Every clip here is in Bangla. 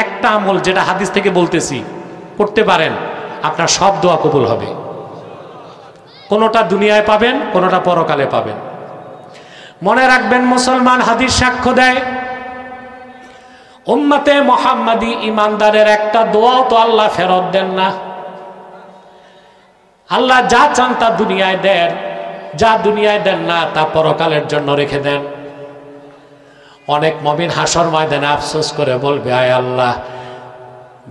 একটা আমল যেটা হাদিস থেকে বলতেছি করতে পারেন, আপনার সব দোয়া কবুল হবে। কোনোটা দুনিয়ায় পাবেন, কোনোটা পরকালে পাবেন। মনে রাখবেন মুসলমান, হাদিস সাক্ষ্য দেয় উম্মতে মুহাম্মাদি ইমানদারের একটা দোয়াও তো আল্লাহ ফেরত দেন না। আল্লাহ যা চান তা দুনিয়ায় দেন, যা দুনিয়ায় দেন না তা পরকালের জন্য রেখে দেন। অনেক মুমিন হাসর ময়দানে আফসোস করে বলবে, আয় আল্লাহ,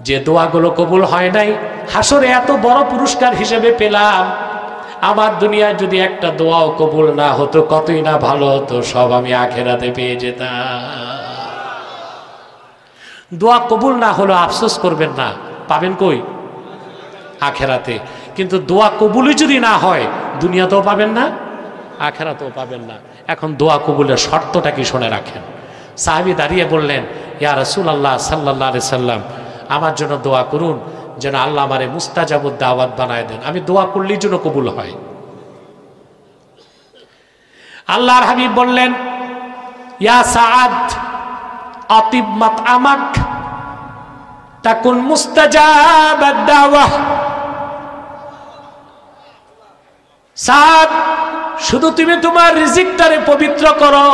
যে দোয়াগুলো কবুল হয় নাই হাসরে এত বড় পুরস্কার হিসেবে পেলাম, আমার দুনিয়ায় যদি একটা দোয়াও কবুল না হতো কতই না ভালো হতো, সব আমি আখেরাতে পেয়ে যেতাম। দোয়া কবুল না হলো আফসোস করবেন না, পাবেন কই? আখেরাতে। কিন্তু দোয়া কবুলই যদি না হয় দুনিয়াতেও পাবেন না, আখেরাতেও পাবেন না। এখন দোয়া কবুলের শর্তটা কি শুনে রাখেন। সাহাবী দাঁড়িয়ে বললেন, ইয়া রাসূলুল্লাহ সাল্লাল্লাহু আলাইহি সাল্লাম, আমার জন্য দোয়া করুন যেন আল্লাহ আমারে মুস্তাজাবুদ দাওয়াত বানায় দেন, আমি দোয়া করলেই যেন কবুল হয়। আল্লাহর হাবিব বললেন, ইয়া সাআদ আতিব মাতআমাক তাকুন মুস্তাজাবাদ দাওয়াহ। সাদ, শুধু তুমি তোমার রিজিকটারে পবিত্র করো,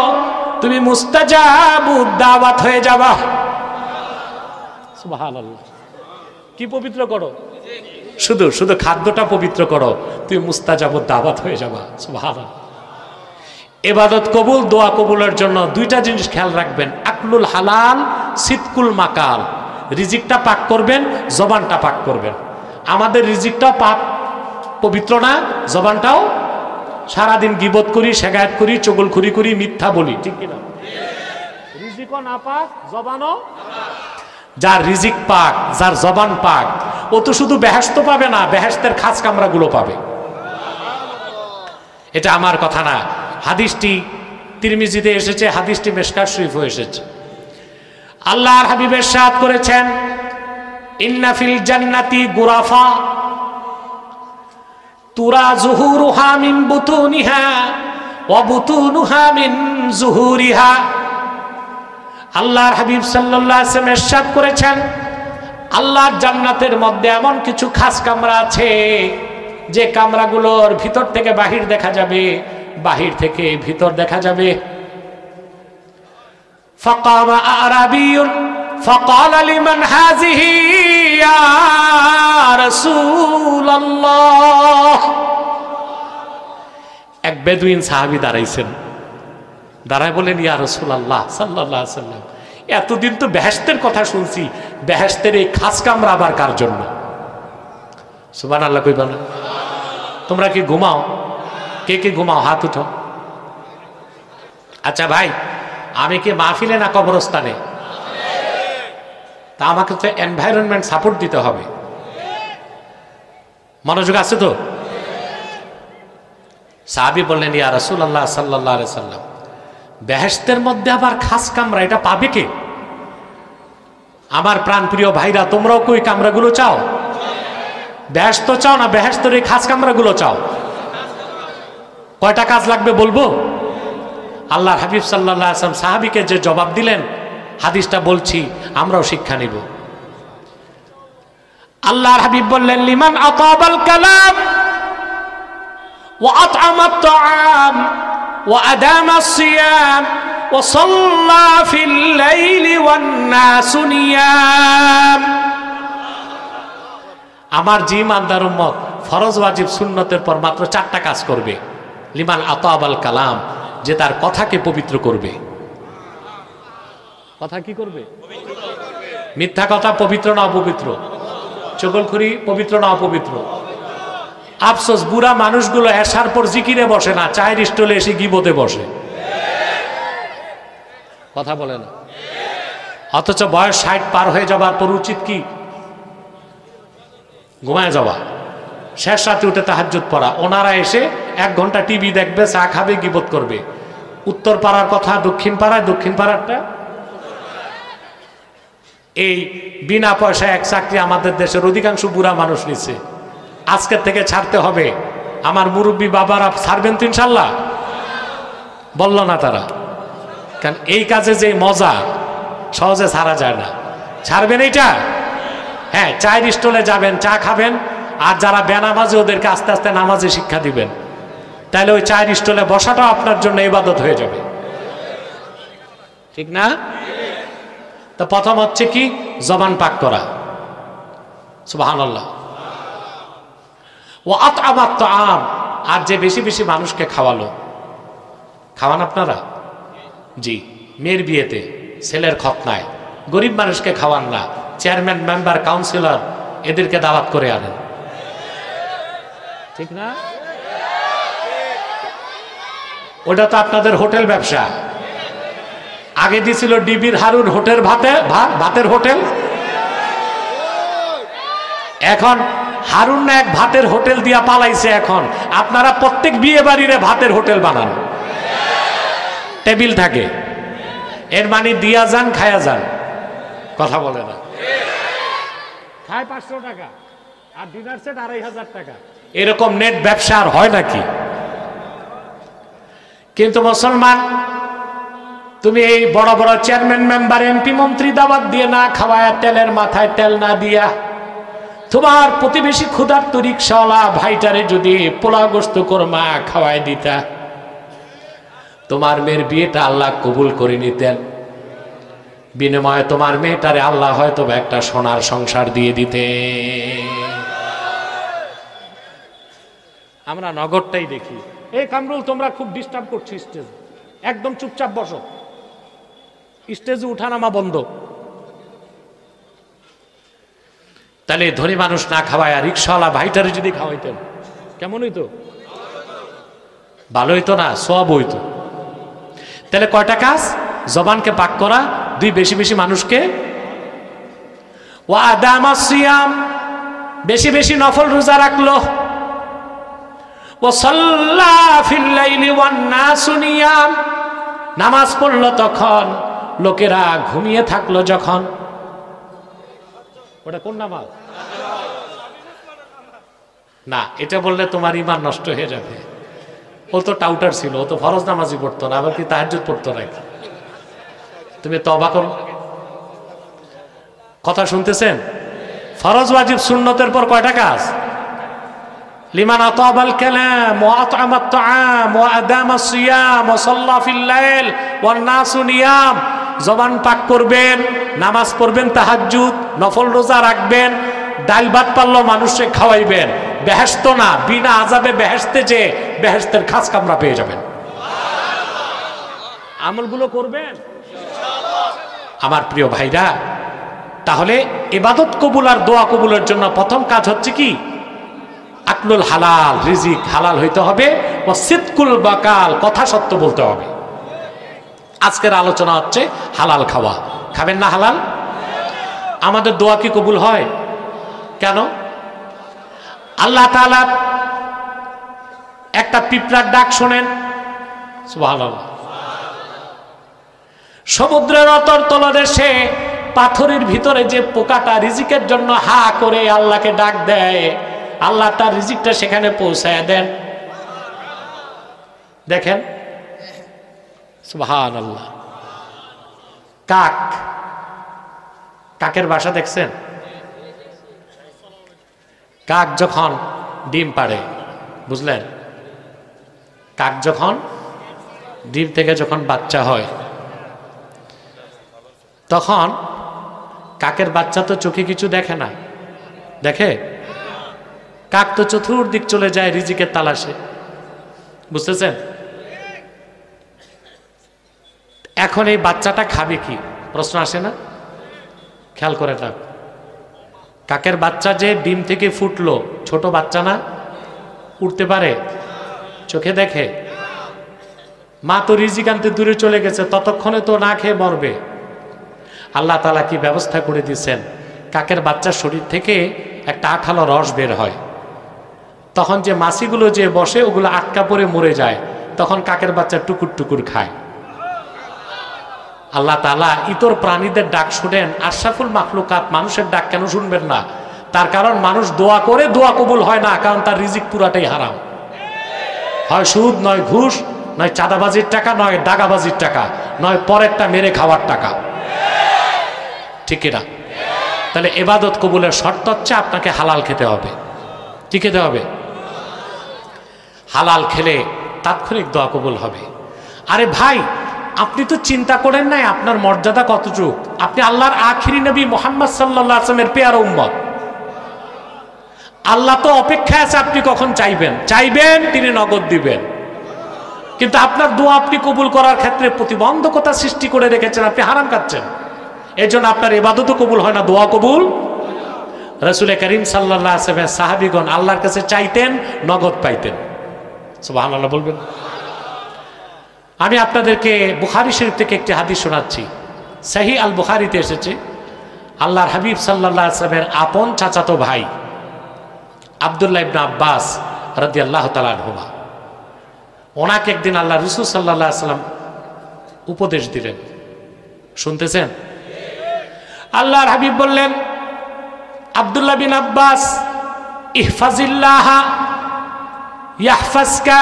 তুমি মুস্তাজাবুদ দাওয়াত হয়ে যাবা। সুবহানাল্লাহ। কি পবিত্র করো? শুধু শুধু খাদ্যটা পবিত্র করো, তুমি মুস্তাজাবুদ দাওয়াত হয়ে যাবা। সুবহানাল্লাহ। ইবাদত কবুল, দোয়া কবুলের জন্য দুইটা জিনিস খেয়াল রাখবেন, আকলুল হালাল, সিদকুল মাকাল। রিজিকটা পাক করবেন, জবানটা পাক করবেন। আমাদের রিজিকটাও পাক পবিত্র না, জবানটাও। সারাদিন গীবত করি, শেখায়াত করি, চগলখুরি করি, মিথ্যা বলি, ঠিক কিনা? রিজিকও না পাক, জবানও। যার রিজিক পাক, যার জবান পাক, ও তো শুধু বেহেশত পাবে না, বেহেশতের খাস কামরাগুলো পাবে। এটা আমার কথা না, হাদিসটি তিরমিজিতে এসেছে, হাদিসটি মিশকাত শরীফে এসেছে। আল্লাহর হাবিব ইরশাদ করেছেন, ইন্না ফিল জান্নাতি গুরাফা তুরা যুহুরুহা মিন বুতুনিহা ওয়া বুতুনুহা মিন যুহুরিহা। আল্লাহর হাবিব সাল্লাল্লাহু আলাইহি ওয়াসাল্লাম ইরশাদ করেছেন, আল্লাহর জান্নাতের মধ্যে এমন কিছু খাস কামরা আছে যে কামরাগুলোর ভিতর থেকে বাহির দেখা যাবে, বাহির থেকে ভিতর দেখা যাবে। ফাকামা আরাবিয়ুন ফাকালা লিমান হাযিহি ইয়া রাসূলুল্লাহ। এক বেদুইন সাহাবী দাঁড়াইছেন, দাঁড়ায় বলেন, ইয়া রাসূলুল্লাহ সাল্লাল্লাহু আলাইহি ওয়াসাল্লাম, এতদিন তো বেহেশতের কথা শুনছি, বেহেশতের এই খাস কামরা আবার কার জন্য? সুবহানাল্লাহ কইবা না? তোমরা কি ঘুমাও? কে কে ঘুমাও? হাত উঠো। আচ্ছা ভাই, আমি কি মাহফিলে না কবরস্থানে? তা আমাকে তো এনভায়রনমেন্ট সাপোর্ট দিতে হবে। মনোযোগ আছে তো? সাহাবী বললেন, ইয়া রাসূলুল্লাহ সাল্লাল্লাহু আলাইহি ওয়াসাল্লাম, বেহেশতের মধ্যে আবার খাস কামরা, এটা পাবে কে? আমার প্রাণপ্রিয় ভাইরা, তোমরাও কই কামরাগুলো চাও? বেহেশত চাও না বেহেশতের এই খাস কামরাগুলো চাও? কয়টা কাজ লাগবে বলবো? আল্লাহর হাবিব সাল্লাল্লাহু আলাইহি ওয়াসাল্লাম সাহাবীকে যে জবাব দিলেন, হাদিসটা বলছি, আমরাও শিক্ষা নিব। আল্লাহর হাবিব বললেন, লিমান আতাবাল কালাম ওয়া আত'আমাত তাআম ওয়া আদামাস সিয়াম ওয়া সাল্লা ফিল লাইলি ওয়ান নাসু নিয়াম। আমার যে ইমানদার উম্মত ফরজ ওয়াজিব সুন্নতের পর মাত্র 4টা কাজ করবে। লিমান আতাবাল কালাম, যে তার কথাকে পবিত্র করবে। কথা কি করবে? মিথ্যা কথা পবিত্র না অপবিত্র? চগলখুরি পবিত্র না অপবিত্র? আফসোস, বুড়া মানুষগুলো এশার পর জিকিরে বসে না, চায়ের স্টলে এসে গিবতে বসে। কথা বলে না। অথচ বয়স 60 পার হয়ে যাবার পর উচিত কি? ঘুমায় যাওয়া, শেষ রাতে উঠে তাহাজ্জুদ পড়া। ওনারা এসে 1 ঘন্টা টিভি দেখবে, চা খাবে, গিবত করবে। উত্তর পাড়ার কথা দক্ষিণ পাড়ায়, দক্ষিণ পাড়ারটা এই বিনা পয়সায় এক চাকরি আমাদের দেশের অধিকাংশ বুড়া মানুষ নিচ্ছে। আজকের থেকে ছাড়তে হবে। আমার মুরব্বী বাবারা ছাড়বেন তো ইনশাল্লাহ? বলল না তারা, কারণ এই কাজে যে মজা সহজে ছাড়া যায় না। ছাড়বেন এইটা? হ্যাঁ, চায়ের স্টলে যাবেন, চা খাবেন, আর যারা বেনামাজি ওদেরকে আস্তে আস্তে নামাজে শিক্ষা দিবেন, তাহলে ওই চায়ের স্টলে বসাটাও আপনার জন্য ইবাদত হয়ে যাবে, ঠিক না? তো প্রথম হচ্ছে কি? জবান পাক করা। সুবহানাল্লাহ। ও আতআমাত তাআম, আর যে বেশি বেশি মানুষকে খাওয়ালো। খাওয়ান আপনারা? জি, মেয়ের বিয়েতে, ছেলের খতনায় গরিব মানুষকে খাওয়ান না, চেয়ারম্যান, মেম্বার, কাউন্সিলর এদেরকে দাওয়াত করে আনেন, ঠিক না? ওটা তো আপনাদের হোটেল ব্যবসা। আগে দিছিল ডিবির হারুন হোটেল ভাতের হোটেল, এখন হারুন না এক ভাতের হোটেল দিয়া পালাইছে। এখন আপনারা প্রত্যেক বিয়ে বাড়িরে ভাতের হোটেল বানান, টেবিল থাকে, এর মানে দিয়া যান, খায়া যান। কথা বলে না? খায় 500 টাকা আর ডিনার সেট 2500 টাকা, এরকম নেট ব্যবসা আর হয় নাকি? কিন্তু মুসলমান, তুমি এই বড় বড় চেয়ারম্যান, মেম্বার, এমপি, মন্ত্রী দাওয়াত দিয়ে না খাওয়ায়, তেলের মাথায় তেল না দিয়া, তোমার প্রতিবেশী ক্ষুধার্ত রিকশাওয়ালা ভাইটারে যদি পোলাও গোস্ত কোরমা খাওয়ায় দিতা, তোমার মেয়ের বিয়েটা আল্লাহ কবুল করে নিতেন। বিনিময়ে তোমার মেয়েটারে আল্লাহ হয়তো একটা সোনার সংসার দিয়ে দিতে। আমরা নগরটাই দেখি। এই কামরুল, তোমরা খুব ডিস্টার্ব করছো স্টেজ, একদম চুপচাপ বসো, স্টেজে উঠানামা বন্ধ। তাহলে ধনী মানুষ না খাওয়ায় রিকশাওয়ালা ভাইটারে যদি খাওয়াইতেন কেমন হইতো? ভালো হইতো না? সব হইতো। তাহলে কয়টা কাজ? জবানকে পাক করা, 2 বেশি বেশি মানুষকে, ওয়া আদামা সিয়াম, বেশি বেশি নফল রোজা রাখলো, ও সাল্লা ফিল লাইলি ওয়ান নাসু নিয়াম, নামাজ পড়লো তখন, লোকেরা ঘুমিয়ে থাকলো যখন। ওটা কোন নামাজ? না, এটা বললে তোমার ঈমান নষ্ট হয়ে যাবে। ও তো টাউটার ছিল, ও তো ফরজ নামাজই পড়তো না, আবার কি তাহাজ্জুদ পড়তো নাকি? তুমি তওবা করো। কথা শুনতেছেন? ফরজ, ওয়াজিব, সুন্নতের পর কয়টা কাজ? লিমান আতাবাল কালাম ওয়া আতআমাত তাআম ওয়া আদামাস সিয়াম ওয়া সাল্লা ফিল লাইল ওয়ান নাসু নিয়াম। জবান পাক করবেন, নামাজ পড়বেন, তাহাজ্জুদ, নফল রোজা রাখবেন, ডাল ভাত পারলো মানুষকে খাওয়াইবেন। বেহেশত না, বিনা আযাবে বেহেশতে যে বেহেশতের খাস কামরা পেয়ে যাবেন। আমলগুলো করবেন আমার প্রিয় ভাইরা। তাহলে ইবাদত কবুল আর দোয়া কবুলের জন্য প্রথম কাজ হচ্ছে কি? আকলুল হালাল, রিজিক হালাল হইতে হবে, ও সিদকুল বাকাল, কথা সত্য বলতে হবে। আজকের আলোচনা হচ্ছে হালাল খাওয়া। খাবেন না হালাল? আমাদের দোয়া কি কবুল হয়? কেন? আল্লাহ তাআলা একটা পিঁপড়ার ডাক শোনেন, সুবহানাল্লাহ। সমুদ্রের অতল তলদেশে পাথরের ভিতরে যে পোকাটা রিজিকের জন্য হা করে আল্লাহকে ডাক দেয়, আল্লাহ তার রিজিকটা সেখানে পৌঁছায় দেন। দেখেন, সুবহানাল্লাহ। কাক, কাকের বাসা দেখছেন? কাক যখন ডিম পাড়ে, বুঝলেন? কাক যখন ডিম থেকে যখন বাচ্চা হয়, তখন কাকের বাচ্চা তো চোখে কিছু দেখে না, দেখে? কাক তো চতুর্দিক চলে যায় রিজিকের তালাশে, বুঝতেছেন? এখন এই বাচ্চাটা খাবে কি? প্রশ্ন আসে না? খেয়াল করে না, কাকের বাচ্চা যে ডিম থেকে ফুটলো, ছোট বাচ্চা না, উঠতে পারে? চোখে দেখে? মা তো রিজিক আনতে দূরে চলে গেছে, ততক্ষণে তো না খেয়ে মরবে। আল্লাহ তাআলা কি ব্যবস্থা করে দিয়েছেন, কাকের বাচ্চার শরীর থেকে একটা আঠালো রস বের হয়, তখন যে মাছিগুলো যে বসে ওগুলো আটকা পড়ে মরে যায়, তখন কাকের বাচ্চা টুকুর টুকুর খায়। আল্লাহ তাআলা ইতর প্রাণীদের ডাক শুনেন, আশরাফুল মাখলুকাত মানুষের ডাক কেন শুনবেন না? তার কারণ মানুষ দোয়া করে, দোয়া কবুল হয় না, কারণ তার রিজিক পুরাটাই হারাম। হয় সুদ, নয় ঘুষ, নয় চাঁদাবাজির টাকা, নয় দাগাবাজির টাকা, নয় পরেরটা মেরে খাওয়ার টাকা, ঠিক কিনা? তাহলে ইবাদত কবুলের শর্ত হচ্ছে আপনাকে হালাল খেতে হবে। কি খেতে হবে? হালাল খেলে তাৎক্ষণিক দোয়া কবুল হবে। আরে ভাই, আপনি তো চিন্তা করেন নাই আপনার মর্যাদা কতটুক। আপনি আল্লাহর আখিরি নবী মুহাম্মদ সাল্লাল্লাহু আলাইহি ওয়াসাল্লামের পেয়ারা উম্মত। আল্লাহ তো অপেক্ষায় আছে আপনি কখন চাইবেন তিনি নগদ দিবেন। কিন্তু আপনার দোয়া আপনি কবুল করার ক্ষেত্রে প্রতিবন্ধকতা সৃষ্টি করে রেখেছেন, আপনি হারাম খাচ্ছেন। এর জন্য আপনার ইবাদতও কবুল হয় না, দোয়া কবুল। রাসূল করিম সাল্লাল্লাহু আলাইহি ওয়াসাল্লামের সাহাবীগণ আল্লাহর কাছে চাইতেন, নগদ পাইতেন। সুবহানাল্লাহ বলবেন। আমি আপনাদেরকে বুখারী শরীফ থেকে একটি হাদিস শোনাচ্ছি। সহিহ আল বুখারীতে এসেছে, আল্লাহর হাবিব সাল্লাল্লাহু আলাইহি ওয়াসাল্লামের আপন চাচাতো ভাই আব্দুল্লাহ ইবনে আব্বাস রাদিয়াল্লাহু তাআলা আনহুমা, ওনাকে একদিন আল্লাহ রাসূল সাল্লাল্লাহু আলাইহি ওয়াসাল্লাম উপদেশ দিলেন। শুনতেছেন? আল্লাহর হাবিব বললেন, আব্দুল্লাহ বিন আব্বাস, ইহফাজিল্লাহ ইয়াহফাজকা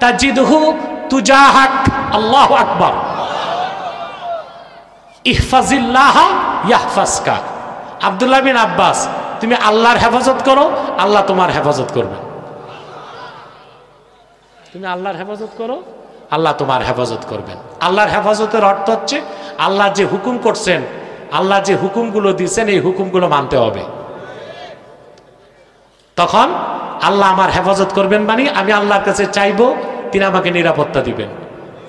তাজিদহু তুজাহাক। আল্লাহু আকবার। ইহফাজিল্লাহ ইয়াহফাজকা। আব্দুল্লাহ বিন আব্বাস, তুমি আল্লাহর হেফাজত করো, আল্লাহ তোমার হেফাজত করবে। তুমি আল্লাহর হেফাজত করো, আল্লাহ তোমার হেফাজত করবেন। আল্লাহর হেফাজতের অর্থ হচ্ছে আল্লাহ যে হুকুম করছেন, আল্লাহ যে হুকুমগুলো দিয়েছেন, এই হুকুমগুলো মানতে হবে। তখন আল্লাহ আমার হেফাজত করবেন, মানে আমি আল্লাহর কাছে চাইবো, তিনি আমাকে নিরাপত্তা দিবেন।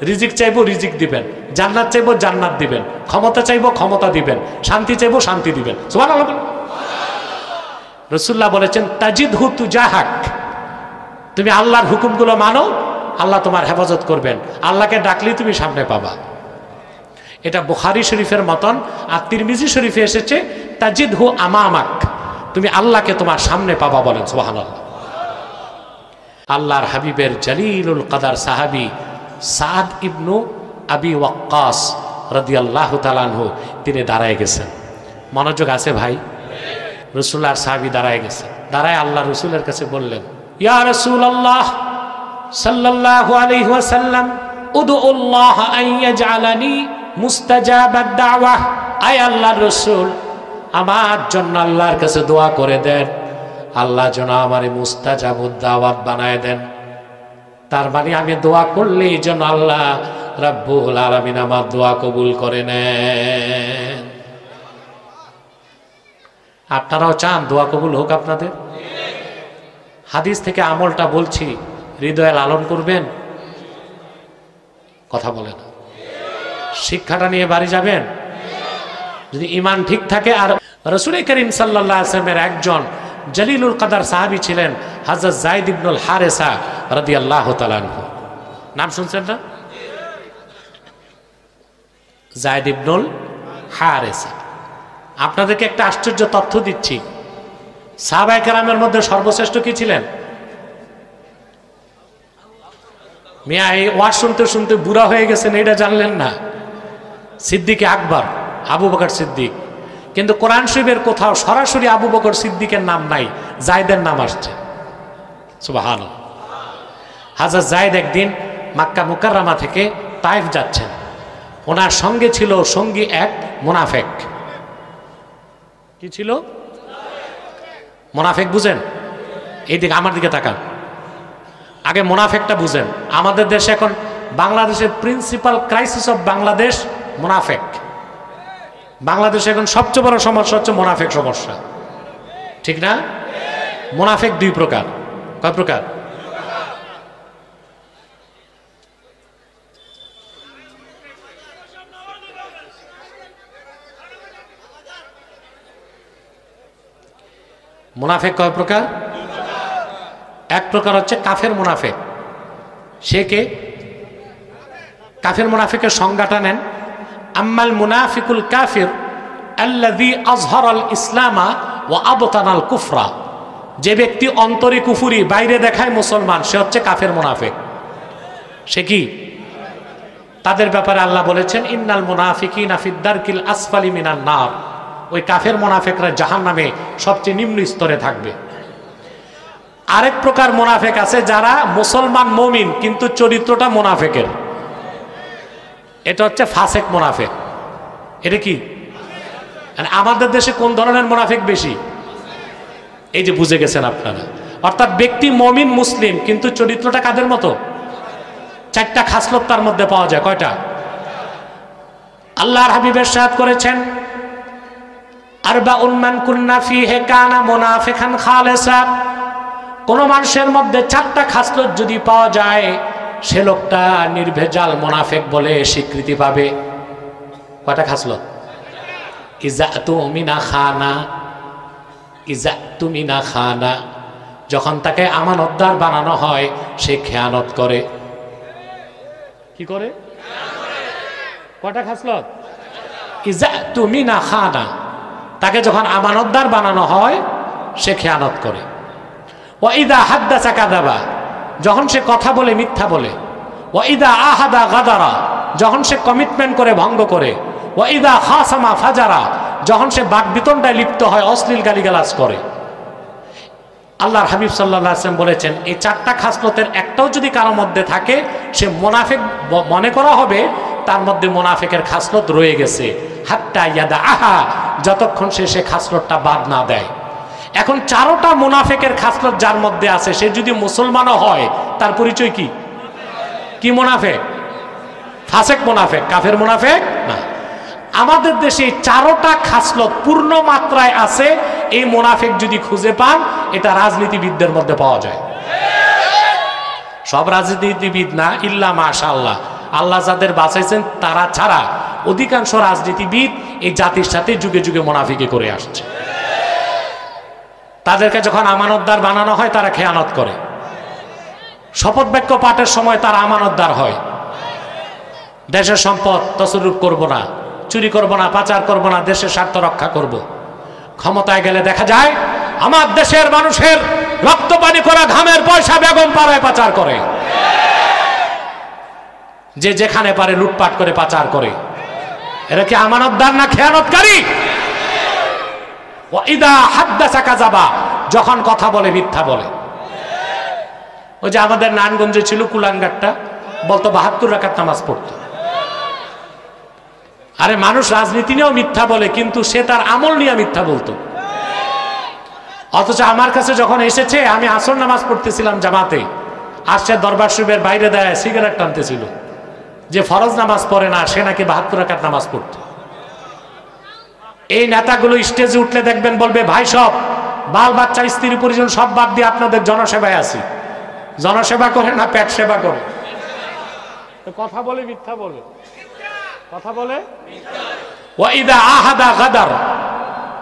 রিজিক চাইবো, রিজিক দিবেন। জান্নাত চাইবো, জান্নাত দিবেন। ক্ষমতা চাইবো, ক্ষমতা দিবেন। শান্তি চাইবো, শান্তি দিবেন। সুবহানাল্লাহ। রাসূলুল্লাহ বলেছেন, তাজিদহু তুজাহাক। তুমি আল্লাহর হুকুমগুলো মানো, আল্লাহ তোমার হেফাজত করবেন। আল্লাহকে ডাকলেই তুমি সামনে পাবা। এটা বুখারী শরীফের মতন। আর তিরমিজি শরীফে এসেছে, তাজিদহু আমামাক। তুমি আল্লাহকে তোমার সামনে পাবা, বলেন সুবহানাল্লাহ। আল্লাহর হাবিবের জলিলুল কদর সাহাবী সাদ ইবনু আবি ওয়াক্কাস রাদিয়াল্লাহু তাআলা আনহু, তিনি দাঁড়ায় গেছেন। মনোযোগ আছে ভাই? রাসূলুল্লাহর সাহাবী দাঁড়ায় গেছে। দাঁড়ায় আল্লাহ রাসূলের কাছে বললেন, ইয়া রাসূলুল্লাহ সাল্লাল্লাহু আলাইহি ওয়াসাল্লাম, উদুল্লাহ আন ইয়াজআলানি মুস্তাজাবাদ দাওয়াহ। আয় আল্লাহর রাসূল, আমার জন্য আল্লাহর কাছে দোয়া করে দেন, আল্লাহ যেন আমারে মুস্তাজাবুদ দাওয়াত বানায় দেন। তার মানে আমি দোয়া করলেই যেন আল্লাহ রাব্বুল আলামিন আমার দোয়া কবুল করে নেন। আপনারাও চান দোয়া কবুল হোক আপনাদের? হাদিস থেকে আমলটা বলছি, হৃদয়ে লালন করবেন। কথা বলে না? শিক্ষাটা নিয়ে বাড়ি যাবেন যদি ইমান ঠিক থাকে। আর রাসূল করিম সাল্লাল্লাহু আলাইহি ওয়াসাল্লামের একজন জলিলুল কদর সাহাবী ছিলেন হযরত যায়েদ ইবনুল হারেসা রাদিয়াল্লাহু তাআলা আনহু। নাম শুনছেন না? যায়েদ ইবনুল হারেসা। আপনাদেরকে একটা আশ্চর্য তথ্য দিচ্ছি, সাহাবায়ে কেরামের মধ্যে সর্বশ্রেষ্ঠ কি ছিলেন? মিয়া, এই ওয়াজ শুনতে শুনতে বুড়া হয়ে গেছেন এটা জানলেন না? সিদ্দিকে আকবর, আবু বকর সিদ্দিক। কিন্তু কোরআন শরীফের কোথাও সরাসরি আবু বকর সিদ্দিকের নাম নাই, যায়েদের নাম আসছে। সুবহানাল্লাহ। হযরত যায়েদ একদিন মক্কা মুকাররমা থেকে তায়েফ যাচ্ছেন। ওনার সঙ্গে ছিল সঙ্গী এক মুনাফিক। কি ছিল? মুনাফিক বুঝেন? এই দিকে আমার দিকে তাকান, আগে মুনাফিকটা বুঝেন। আমাদের দেশে এখন বাংলাদেশের প্রিন্সিপাল ক্রাইসিস অফ বাংলাদেশ মুনাফিক। বাংলাদেশে এখন সবচেয়ে বড় সমস্যা হচ্ছে মুনাফিক সমস্যা, ঠিক না? মুনাফিক দুই প্রকার। কয় প্রকার? মুনাফিক কয় প্রকার? এক প্রকার হচ্ছে কাফের মুনাফিক। সে কে? কাফের মুনাফিকের সংজ্ঞাটা নেন। আম্মাল মুনাফিকুল কাফির আল্লাযী আযহারাল ইসলামা ওয়া আবতানাল কুফরা। যে ব্যক্তি অন্তরে কুফরি, বাইরে দেখায় মুসলমান, সে হচ্ছে কাফের মুনাফিক। সে কি? তাদের ব্যাপারে আল্লাহ বলেছেন, ইন্নাল মুনাফিকিনা ফিদ দারকিল আসফালি মিনান নার। ওই কাফের মুনাফিকরা জাহান্নামে সবচেয়ে নিম্ন স্তরে থাকবে। আরেক প্রকার মুনাফিক আছে যারা মুসলমান মুমিন কিন্তু চরিত্রটা মুনাফিকের, এটা হচ্ছে ফাসেক মুনাফিক। এটা কি? আর আমাদের দেশে কোন ধরনের মুনাফিক বেশি? এই যে বুঝে গেছেন আপনারা। অর্থাৎ ব্যক্তি মুমিন মুসলিম, কিন্তু চরিত্রটা কাদের মতো? চারটা খাসলত তার মধ্যে পাওয়া যায়। কয়টা? আল্লাহর হাবিব ইরশাদ করেছেন, আরবাউন মান কুন্না ফীহি কানা মুনাফিকান খালিসা। কোন মানুষের মধ্যে চারটা খাসলত যদি পাওয়া যায়, সে লোকটা নির্ভেজাল মুনাফিক বলে স্বীকৃতি পাবে। কয়টা খাসলত? ইজা তুমিনা খানা, ইজা তুমিনা খানা, যখন তাকে আমানতদার বানানো হয় সে খেয়ানত করে। কি করে? কয়টা খাসলত? ইজা তুমিনা খানা, তাকে যখন আমানতদার বানানো হয় সে খেয়ানত করে। ওয়া ইদা হাদ্দাসা কাযাবা, যখন সে কথা বলে মিথ্যা বলে। ওয়া ইদা আহাদা গাদারা, যখন সে কমিটমেন্ট করে ভঙ্গ করে। ওয়া ইদা খাসামা ফাজারা, যখন সে বাকবিতণ্ডায় লিপ্ত হয়, অশ্লীল গালিগালাজ করে। আল্লাহর হাবিব সাল্লাল্লাহু আলাইহি ওয়াসাল্লাম বলেছেন, এই চারটা খাসলতের একটাও যদি কারো মধ্যে থাকে, সে মুনাফিক মনে করা হবে, তার মধ্যে মুনাফিকের খাসলত রয়ে গেছে। হাত্তা ইয়াদা আহা, যতক্ষণ সে খাসলতটা বাদ না দেয়। এখন চারোটা মুনাফিকের খাসলত যার মধ্যে আছে, সে যদি মুসলমানও হয়, তার পরিচয় কি? কি মুনাফিক? ফাসেক মুনাফিক, কাফের মুনাফিক না। আমাদের দেশে চারোটা খাসলত পূর্ণ মাত্রায় আছে। এই মুনাফিক যদি খুঁজে পান, এটা রাজনীতিবিদদের মধ্যে পাওয়া যায়। সব রাজনীতিবিদ না, ইল্লা মাশাআল্লাহ, আল্লাহ যাদের বাঁচাইছেন তারা ছাড়া অধিকাংশ রাজনীতিবিদ এই জাতির সাথে যুগে যুগে মুনাফিকি করে আসছে। তাদেরকে যখন আমানতদার বানানো হয়, তারা খেয়ানত করে। শপথ বাক্য পাঠের সময় তারা আমানতদার হয়। দেশের সম্পদ তছরূপ করব না, চুরি করব না, পাচার করব না, দেশের স্বার্থ রক্ষা করব। ক্ষমতায় গেলে দেখা যায় আমার দেশের মানুষের রক্তপানি করা ঘামের পয়সা বেগম পাড়ায় পাচার করে। যে যেখানে পারে লুটপাট করে পাচার করে। এরা কি আমানতদার না খেয়ানতকারী? ওয়া ইদা হাদ্দাসা কাযাবা, যখন কথা বলে মিথ্যা বলে। ওই যে আমাদের নারায়ণগঞ্জে ছিল কুলাঙ্গারটা, বলতো 72 রাকাত নামাজ পড়তো। আরে মানুষ রাজনীতি নিয়েও মিথ্যা বলে, কিন্তু সে তার আমল নিয়ে মিথ্যা বলতো। অথচ আমার কাছে যখন এসেছে, আমি আসর নামাজ পড়তেছিলাম জামাতে, আসছে দরবার শরীফের বাইরে দাঁড়ায় সিগারেট টানতেছিল, যে ফরজ নামাজ পড়ে না সে নাকি 72 রাকাত নামাজ পড়তো। এই নেতাগুলো স্টেজে উঠলে দেখবেন বলবে, ভাই সব বাল বাচ্চা স্ত্রী পরিজন সব বাদ দিয়ে আপনাদের জনসেবায় আছি। জনসেবা করে না পেট সেবা করে। কথা বলে মিথ্যা বলে, কথা বলে। ওয়া ইদা আহাদা গাদার,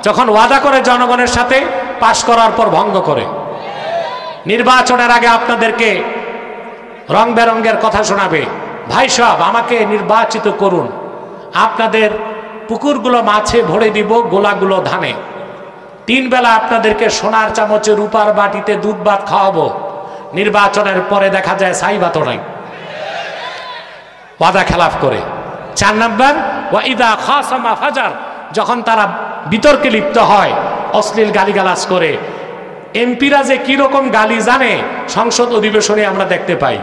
যখন ওয়াদা করে জনগণের সাথে, পাশ করার পর ভঙ্গ করে। নির্বাচনের আগে আপনাদেরকে রং বেরঙ্গের কথা শোনাবে, ভাই সব আমাকে নির্বাচিত করুন, আপনাদের পুকুরগুলো মাছে ভরে দিব, গোলাগুলো ধানে, 3 বেলা আপনাদেরকে সোনার চামচে রূপার বাটিতে দুধ ভাত খাওয়াবো। নির্বাচনের পরে দেখা যায় ছাই ভাতও নাই, ওয়াদা খেলাফ করে। 4 নাম্বার, ওয়া ইদা খাসামা ফাজার, যখন তারা বিতর্কে লিপ্ত হয়, অশ্লীল গালিগালাজ করে। এমপিরা যে কিরকম গালি জানে, সংসদ অধিবেশনে আমরা দেখতে পাই।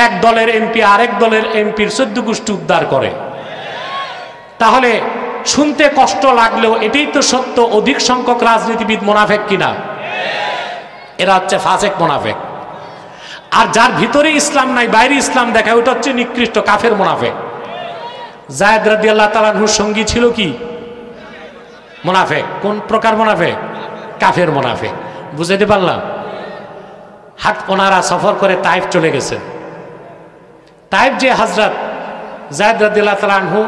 এক দলের এমপি আরেক দলের এমপির 14 গোষ্ঠী উদ্ধার করে। তাহলে শুনতে কষ্ট লাগলেও এটাই তো সত্য, অধিক সংখ্যক রাজনীতিবিদ মুনাফিক কিনা? এরা হচ্ছে ফাসেক মুনাফিক। আর যার ভিতরে ইসলাম নাই, বাইরে ইসলাম দেখায়, ওটা হচ্ছে নিকৃষ্ট কাফের মুনাফিক। যায়েদ রাদিয়াল্লাহু তাআলা আনহুর সঙ্গী ছিল কি? মুনাফিক। কোন প্রকার মুনাফিক? কাফের মুনাফিক। বুঝাইতে পারলাম? ওনারা সফর করে তাইফ চলে গেছেন। তাইফ যে হযরত যায়েদ রাদিয়াল্লাহু তাআলা আনহু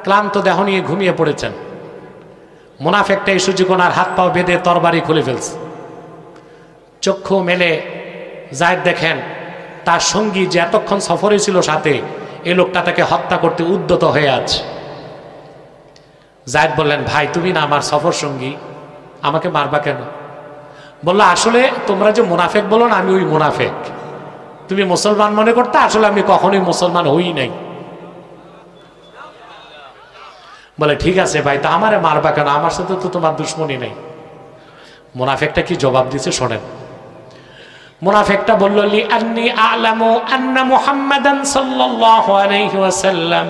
ক্লান্ত দেহ নিয়ে ঘুমিয়ে পড়েছেন। মুনাফিকটা এই সুযোগ ওনার হাত পাও বেঁধে তরবারি খুলে ফেলছে। চক্ষু মেলে যায়েদ দেখেন তার সঙ্গী যে এতক্ষণ সফরে ছিল সাথে, এই লোকটা তাকে হত্যা করতে উদ্যত হয়ে আছে। যায়েদ বললেন, ভাই তুমি না আমার সফর সঙ্গী, আমাকে মারবা কেন? বললো, আসলে তোমরা যে মুনাফিক বলো না, আমি ওই মুনাফিক। তুমি মুসলমান মনে করতে, আসলে আমি কখনোই মুসলমান হই নাই। বলে, ঠিক আছে ভাই, তা আমারে মারবা কেন? আমার সাথে তো তোমার দুশ্মনী নেই। মুনাফিকটা কি জবাব দিছে শোনেন। মুনাফিকটা বলল, লি আন্নী আ'লামু আন্না মুহাম্মাদান সাল্লাল্লাহু আলাইহি ওয়াসাল্লাম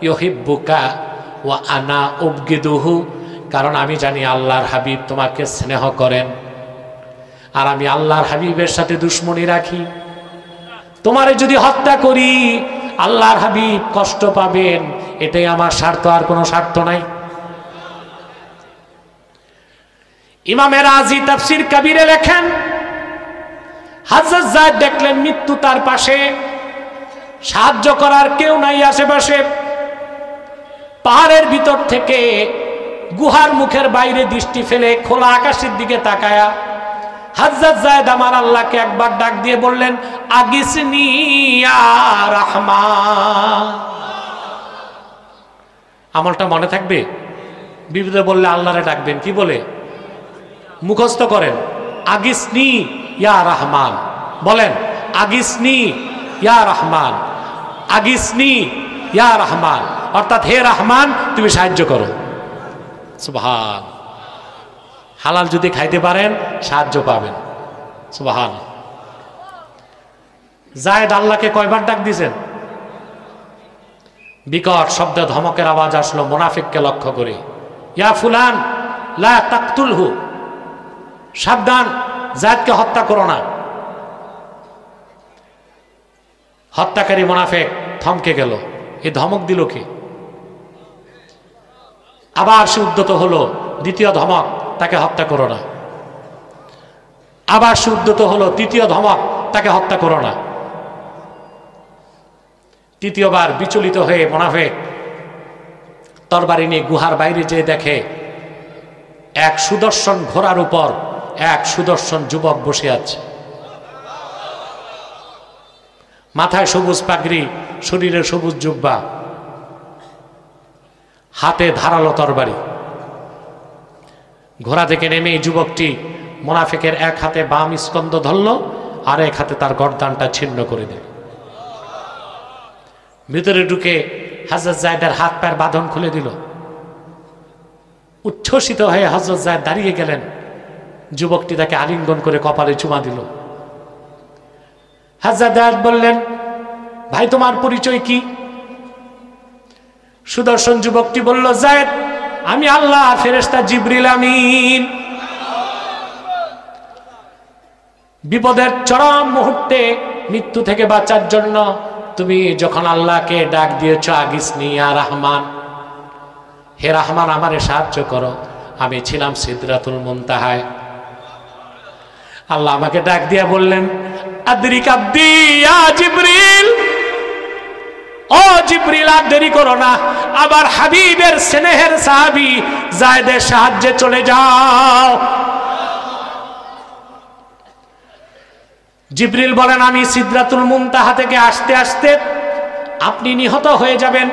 ইউহিব্বুকা ওয়া আনা উবগিদুহু কারণ আমি জানি আল্লাহর হাবিব তোমাকে স্নেহ করেন, আর আমি আল্লাহর হাবিবের সাথে দুশ্মনী রাখি। তোমারে যদি হত্যা করি আল্লাহর হাবিব কষ্ট পাবেন, এটাই আমার স্বার্থ, আর কোনো স্বার্থ নাই। ইমামে রাজি তাফসীর কবিরে লেখেন, হযরত যায়েদ দেখলেন মৃত্যু তার পাশে, সাহায্য করার কেউ নাই আশেপাশে। পাহাড়ের ভিতর থেকে গুহার মুখের বাইরে দৃষ্টি ফেলে খোলা আকাশের দিকে তাকায়া হযরত যায়েদ আমার আল্লাহকে একবার ডাক দিয়ে বললেন, আগিসনি ইয়া রাহমান। আমলটা মনে থাকবে? বিপদে বললে আল্লাহরে ডাকবেন, কি বলে? মুখস্থ করেন, আগিসনি ইয়া রহমান। বলেন, আগিসনি ইয়া রহমান, আগিসনি ইয়া রহমান, অর্থাৎ হে রহমান তুমি সাহায্য করো। সুবহান। হালাল যদি খাইতে পারেন সাহায্য পাবেন। সুবহান। যায়েদ আল্লাহকে কয়বার ডাক দিয়েছেন? বিকট শব্দ ধমকের আওয়াজ আসলো মুনাফিককে লক্ষ্য করে, ইয়া ফুলান লা তাকতুলহু, সাবধান যায়েদকে হত্যা করো না। হত্যাকারী মুনাফিক থমকে গেল। এই ধমক দিল কে? আবার সে উদ্যত হলো, দ্বিতীয় ধমক, তাকে হত্যা করো না। আবার সে উদ্যত হলো, তৃতীয় ধমক, তাকে হত্যা করো না। তৃতীয়বার বিচলিত হয়ে মুনাফিক তরবারি নিয়ে গুহার বাইরে যেয়ে দেখে এক সুদর্শন ঘোড়ার উপর এক সুদর্শন যুবক বসে আছে। মাথায় সবুজ পাগড়ি, শরীরে সবুজ জুব্বা, হাতে ধারালো তরবারি। ঘোড়া থেকে নেমে এই যুবকটি মুনাফিকের এক হাতে বাম স্কন্ধ ধরল, আর এক হাতে তার গর্দানটা ছিন্ন করে দিল। ভিতরে ঢুকে হযরত যায়েদের হাত পায়ের বাঁধন খুলে দিল। উচ্ছ্বসিত হয়ে হযরত যায়েদ দাঁড়িয়ে গেলেন। যুবকটি তাকে আলিঙ্গন করে কপালে চুমা দিল। হযরত যায়েদ বললেন, ভাই তোমার পরিচয় কি? সুদর্শন যুবকটি বলল, যায়েদ আমি আল্লাহ ফেরেশতা জিবরিল আমিন। বিপদের চরম মুহূর্তে মৃত্যু থেকে বাঁচার জন্য তুমি যখন আল্লাহকে ডাক দিয়েছ, আগিসনি ইয়া রহমান, হে রহমান আমারে সাহায্য করো, আমি ছিলাম সিদরাতুল মুনতাহায়। আল্লাহ আমাকে ডাক দিয়ে বললেন, আদরিক আব্দি ইয়া জিবরিল, ও জিবরিল আর দেরি করো না, আবার হাবিবের স্নেহের সাহাবী যায়েদের সাহায্যে চলে যাও। জিবরিল বলেন, আমি সিদরাতুল মুনতাহা থেকে আসতে আসতে আপনি নিহত হয়ে যাবেন,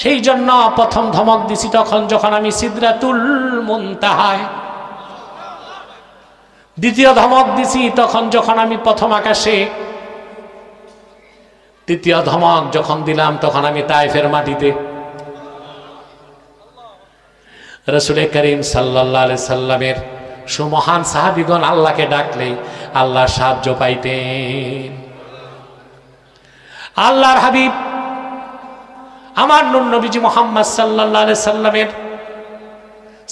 সেই জন্য প্রথম ধমক দিছি তখন যখন আমি সিদরাতুল মুনতাহায়, দ্বিতীয় ধমক দিছি তখন যখন আমি প্রথম আকাশে, তৃতীয় ধমক যখন দিলাম তখন আমি তায়েফের মাটিতে। রাসূল করিম সাল্লাল্লাহু আলাইহি সাল্লামের সুমহান সাহাবীগণ আল্লাহকে ডাকলেই আল্লাহর সাহায্য পাইতেন। আল্লাহর হাবিব আমার নূর নবীজি মুহাম্মদ সাল্লাল্লাহু আলাইহি সাল্লামের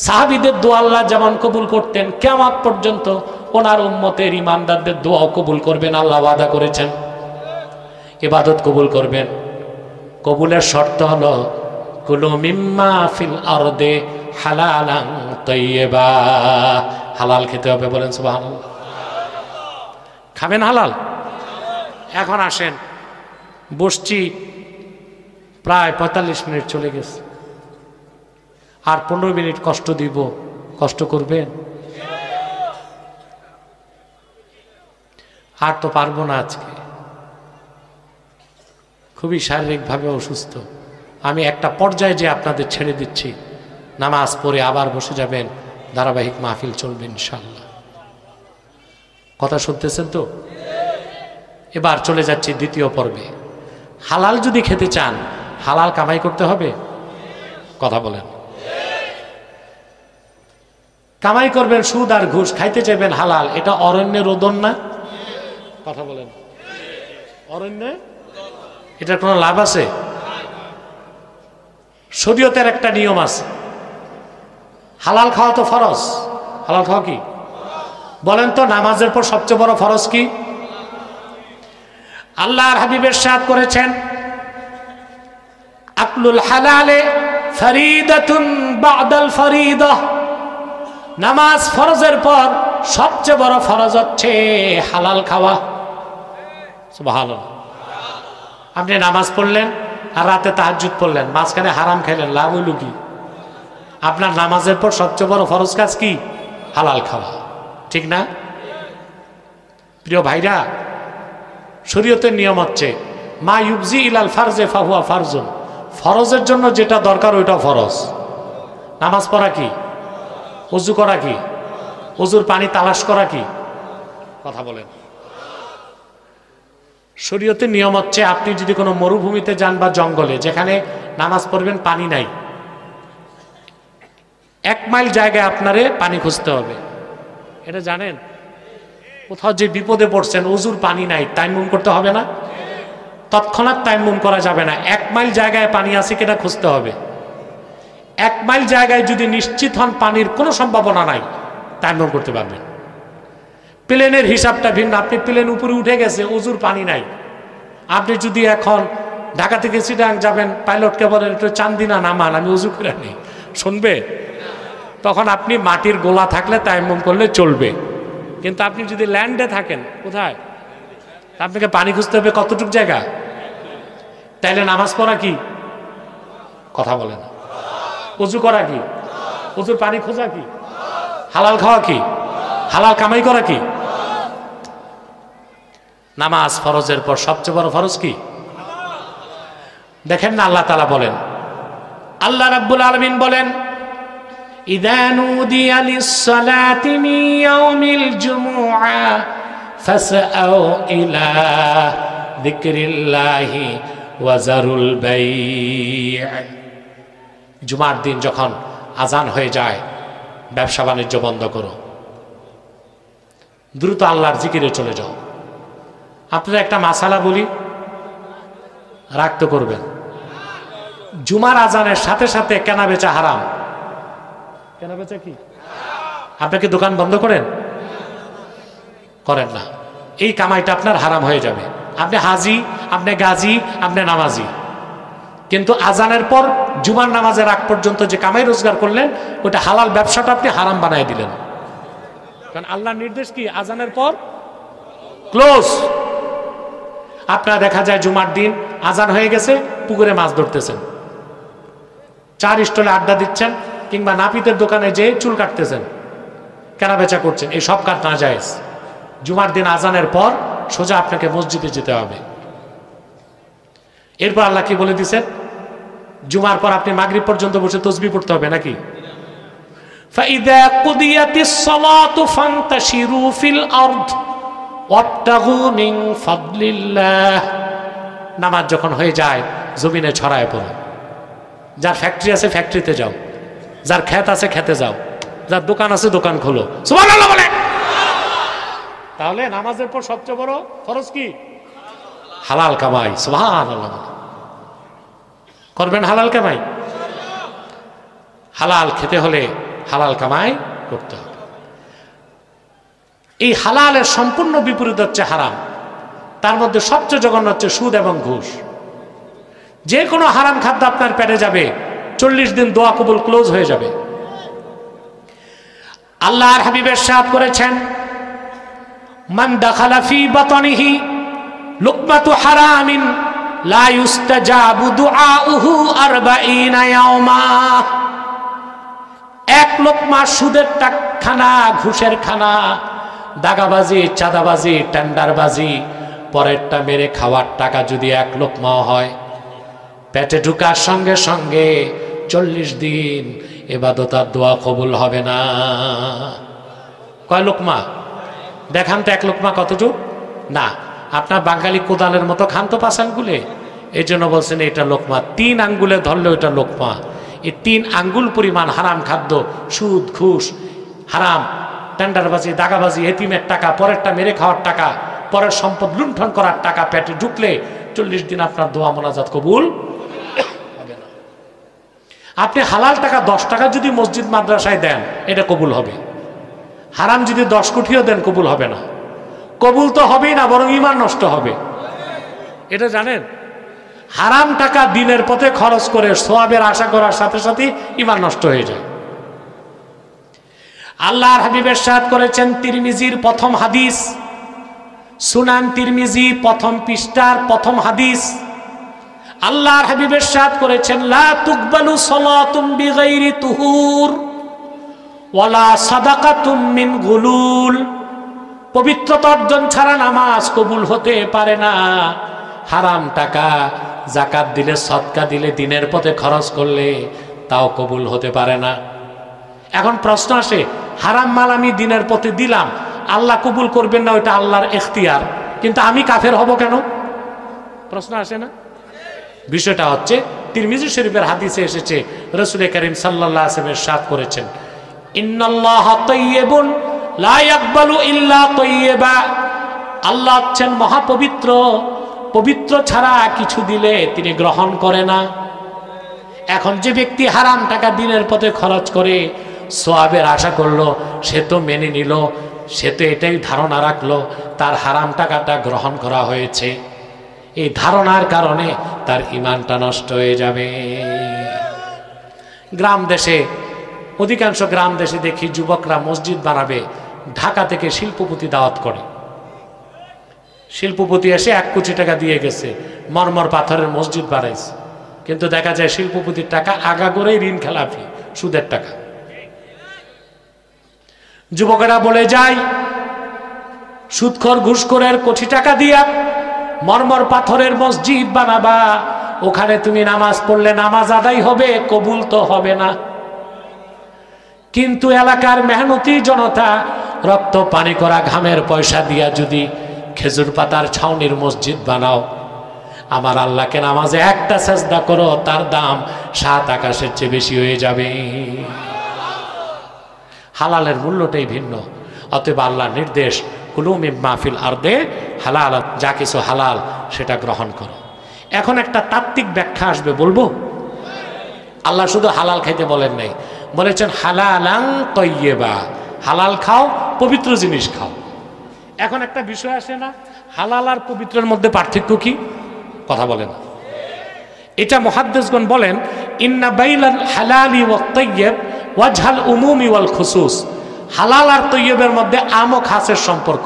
সাহাবীদের দোয়া আল্লাহ যেমন কবুল করতেন, কিয়ামত পর্যন্ত ওনার উম্মতের ইমানদারদের দোয়াও কবুল করবেন। আল্লাহ ওয়াদা করেছেন ইবাদত কবুল করবেন। কবুলের শর্ত হলো কুলু মিম্মা ফিল আরদে হালালান তাইয়্যিবা, হালাল খেতে হবে। বলেন সুবহানাল্লাহ। খাবেন হালাল? এখন আসেন, বসছি প্রায় 45 মিনিট চলে গেছে, আর 15 মিনিট কষ্ট দিব। কষ্ট করবেন? আর তো পারবো না, আজকে খুবই শারীরিকভাবে অসুস্থ। আমি একটা পর্যায়ে যে আপনাদের ছেড়ে দিচ্ছি, নামাজ পড়ে আবার বসে যাবেন, ধারাবাহিক মাহফিল চলবে ইনশাআল্লাহ। কথা শুনতেছেন তো? এবার চলে যাচ্ছি দ্বিতীয় পর্বে। হালাল যদি খেতে চান, হালাল কামাই করতে হবে। কথা বলেন। কামাই করবেন সুদ আর ঘুষ, খাইতে চাইবেন হালাল, এটা অরণ্যের রোদন না? কথা বলেন। অরণ্যে এটার কোনো লাভ আছে? শরীয়তের একটা নিয়ম আছে, হালাল খাওয়া তো ফরজ। হালাল খাওয়া কি বলেন তো? নামাজের পর সবচেয়ে বড় ফরজ কি? আল্লাহর হাবিব ইরশাদ করেছেন, আকলুল হালালে ফরিদাতুন বাদাল ফরিদাহ। নামাজ ফরজের পর সবচেয়ে বড় ফরজ হচ্ছে হালাল খাওয়া। সুবহানাল্লাহ। আপনি নামাজ পড়লেন আর রাতে তাহাজ্জুদ পড়লেন, মাঝখানে হারাম খাইলেন, লাভ হইল কি? আপনার নামাজের পর সবচেয়ে বড় ফরজ কাজ কি? হালাল খাওয়া, ঠিক না? প্রিয় ভাইরা, শরীয়তের নিয়ম হচ্ছে মা ইউবজি ইলাল ফারজে ফাহুয়া ফারজুন। ফরজের জন্য যেটা দরকার ওইটা ফরজ। নামাজ পড়া কি? ওযু করা কি? ওযুর পানি তালাশ করা কি? কথা বলেন। শরীয়তের নিয়ম হচ্ছে আপনি যদি কোনো মরুভূমিতে যান বা জঙ্গলে, যেখানে নামাজ পড়বেন পানি নাই, 1 মাইল জায়গায় আপনারে পানি খুঁজতে হবে। এটা জানেন? কোথাও যে বিপদে পড়ছেন, ওযুর পানি নাই, তায়াম্মুম করতে হবে না? তৎক্ষণাৎ তায়াম্মুম করা যাবে না, 1 মাইল জায়গায় পানি আছে কিনা খুঁজতে হবে। 1 মাইল জায়গায় যদি নিশ্চিত হন পানির কোনো সম্ভাবনা নাই, তায়াম্মুম করতে পারবেন। প্লেনের হিসাবটা ভিন্ন। আপনি প্লেন উপরে উঠে গেছে, ওযুর পানি নাই। আপনি যদি এখন ঢাকা থেকে চিটাগাং যাবেন, পাইলটকে বলেন একটু চান্দিনা নামান, আমি ওযু করে নিই, শুনবে? তখন আপনি মাটির গোলা থাকলে তায়াম্মুম করলে চলবে। কিন্তু আপনি যদি ল্যান্ডে থাকেন, কোথায়? আপনাকে পানি খুঁজতে হবে কতটুকু জায়গা? তাইলে নামাজ পড়া কি? কথা বলে না। ওযু করা কি? ওযুর পানি খোঁজা কি? হালাল খাওয়া কি? হালাল কামাই করা কি? নামাজ ফরজের পর সবচেয়ে বড় ফরজ কি? দেখেন না, আল্লাহ তাআলা বলেন, আল্লাহ রাব্বুল আলামিন বলেন, ইযা নুদিয়া লিস-সালাতি মিন ইয়াউমিল জুমুআ ফাসআউ ইলা যিকরিল্লাহি ওয়া যারুল বাই'। জুমার দিন যখন আজান হয়ে যায়, ব্যবসা বাণিজ্য বন্ধ করো, দ্রুত আল্লাহর জিকিরে চলে যাও। আপনারা একটা মাসালা বলি, রাখতে করবেন। জুমার আজানের সাথে সাথে কেনা বেচা হারাম। কেনা বেচা কি? আপনাকে দোকান বন্ধ করেন? করেন না। এই কামাইটা আপনার হারাম হয়ে যাবে। আপনি হাজি, আপনি গাজী, আপনি নামাজি, কিন্তু আজানের পর জুমার নামাজের আগ পর্যন্ত যে কামাই রোজগার করলেন, ওটা হালাল ব্যবসাটা আপনি হারাম বানায় দিলেন। কারণ আল্লাহর নির্দেশ কি? আজানের পর ক্লোজ। আপনারা দেখা যায় জুমার দিন আজান হয়ে গেছে, পুকুরে মাছ ধরতেছেন, চার স্টলে আড্ডা দিচ্ছেন, কিংবা নাপিতের দোকানে যেয়ে চুল কাটতেছেন, কেনা বেচা করছেন। এই সব কাজ নাজায়েজ। জুমার দিন আজানের পর সোজা আপনাকে মসজিদে যেতে হবে। এরপর আল্লাহ কি বলে দিয়েছেন? জুমার পর আপনি মাগরিব পর্যন্ত বসে তাসবিহ পড়তে হবে নাকি? ফাইদা কুদিয়াতিস সালাতু ফান্তাশিরু ফিল আরদ ওয়াবতাগু মিন ফাদলিল্লাহ। নামাজ যখন হয়ে যায়, জমিনে ছড়ায় পড়ো। যার ফ্যাক্টরি আছে ফ্যাক্টরিতে যাও, যার ক্ষেত আছে খেতে যাও, যার দোকান আছে দোকান খোলো। সুবহানাল্লাহ বলে। তাহলে নামাজের পর সবচেয়ে বড় ফরজ কি? হালাল কামাই। সুবহানাল্লাহ। করবেন হালাল কামাই। হালাল খেতে হলে হালাল কামাই করতে হবে। এই হালালের সম্পূর্ণ বিপরীত হচ্ছে হারাম। তার মধ্যে সবচেয়ে জঘন্য হচ্ছে সুদ এবং ঘুষ। যে কোনো হারাম খাদ্য আপনার পেটে যাবে, 40 দিন দোয়া কবুল ক্লোজ হয়ে যাবে। আল্লাহর হাবিব ইরশাদ করেছেন, মান দাখালা ফি বাতনিহি লুকমাতু হারামিন লা ইউস্তাজাবু দুআউহু 40 ইয়াওমা। এক লোকমা সুদের খানা, ঘুষের খানা, দাগাবাজি, চাঁদাবাজি, টেন্ডারবাজি, পরেরটা মেরে খাওয়ার টাকা যদি 1 লোকমা হয়, পেটে ঢুকার সঙ্গে সঙ্গে 40 দিন ইবাদত আর দোয়া কবুল হবে না। কয় লোকমা? দেখান তো 1 লোকমা কতটুক? না, আপনার বাঙালি কোদালের মতো খান তো 5 আঙ্গুলে। এই জন্য বলছেন এটা লোকমা। 3 আঙ্গুলে ধরলে ওটা লোকমা। এই 3 আঙ্গুল পরিমাণ হারাম খাদ্য, সুদ, ঘুষ, হারাম, টেন্ডারবাজি, দাগাবাজি, এতিমের টাকা, পরেরটা মেরে খাওয়ার টাকা, পরের সম্পদ লুণ্ঠন করার টাকা পেটে ঢুকলে 40 দিন আপনার দোয়া মোনাজাত কবুল হবে না। আপনি হালাল টাকা 10 টাকা যদি মসজিদ মাদ্রাসায় দেন এটা কবুল হবে, হারাম যদি 10 কোটিও দেন কবুল হবে না। কবুল তো হবেই না, বরং ঈমান নষ্ট হবে। এটা জানেন? হারাম টাকা দিনের পথে খরচ করে সওয়াবের আশা করার সাথে সাথে ঈমান নষ্ট হয়ে যায়। আল্লাহর হাবিব ইরশাদ করেছেন, তিরমিজির প্রথম হাদিস, সুনান তিরমিজি প্রথম পৃষ্ঠার প্রথম হাদিস, আল্লাহর হাবিব ইরশাদ করেছেন, লা তুকবালু সালাতুম বিগাইরি তুহুর ওয়ালা সাদাকাতুম মিন গুলুল। পবিত্রতা অর্জন ছাড়া নামাজ কবুল হতে পারে না। হারাম টাকা যাকাত দিলে, সদকা দিলে, দিনের পথে খরচ করলে তাও কবুল হতে পারে না। এখন প্রশ্ন আসে, হারাম মাল আমি দিনের পথে দিলাম, আল্লাহ কবুল করবেন না, ওইটা আল্লাহর ইখতিয়ার, কিন্তু আমি কাফের হব কেন? প্রশ্ন আসে না? বিষয়টা হচ্ছে, তিরমিজি শরীফের হাদিসে এসেছে, রাসূল করিম সাল্লাল্লাহু আলাইহি ওয়াসাল্লাম ইরশাদ করেছেন, ইন্নাল্লাহা তাইয়্যিবুন লা ইয়াকবালু ইল্লা তাইয়্যিবা। আল্লাহ হচ্ছেন মহাপবিত্র, পবিত্র ছাড়া কিছু দিলে তিনি গ্রহণ করে না। এখন যে ব্যক্তি হারাম টাকা দিনের পথে খরচ করে সওয়াবের আশা করলো, সে তো মেনে নিল, সে তো এটাই ধারণা রাখলো তার হারাম টাকাটা গ্রহণ করা হয়েছে। এই ধারণার কারণে তার ঈমানটা নষ্ট হয়ে যাবে। গ্রাম দেশে, অধিকাংশ গ্রাম দেশে দেখি যুবকরা মসজিদ বানাবে, ঢাকা থেকে শিল্পপতি দাওয়াত করে। শিল্পপতি এসে 1 কোটি টাকা দিয়ে গেছে, মরমর পাথরের মসজিদ বানাইছে, কিন্তু দেখা যায় শিল্পপতির টাকা আগা করেই ঋণ খেলাপি, সুদের টাকা। যুবকেরা বলে যায়, সুদখোর ঘুষখোরের কোটি টাকা দিয়া মরমর পাথরের মসজিদ বানাবা, ওখানে তুমি নামাজ পড়লে নামাজ আদায় হবে, কবুল তো হবে না। কিন্তু এলাকার মেহনতি জনতা রক্ত পানি করা ঘামের পয়সা দিয়া যদি খেজুর পাতার ছাউনির মসজিদ বানাও, আমার আল্লাহকে নামাজে একটা সেজদা করো, তার দাম 7 আকাশের চেয়ে বেশি হয়ে যাবে। হালালের মূল্যটাই ভিন্ন। অতএব আল্লাহর নির্দেশ, কুলু মিম্মা ফিল আরদে হালাল, যা কিছু হালাল সেটা গ্রহণ করো। এখন একটা তাত্ত্বিক ব্যাখ্যা আসবে, বলবো? আল্লাহ শুধু হালাল খাইতে বলেন নাই, বলেছেন হালালান তাইয়্যিবা, হালাল খাও, পবিত্র জিনিস খাও। এখন একটা বিষয় আসে না, হালাল আর পবিত্রের মধ্যে পার্থক্য কি? কথা বলেন। এটা মুহাদ্দিসগণ বলেন, ইন্না বাইনাল হালালি ওয়াত তাইয়্যিব ওয়াজহাল উমুমি ওয়াল খুসুস। হালাল আর তৈয়বের মধ্যে আম ও খাসের সম্পর্ক।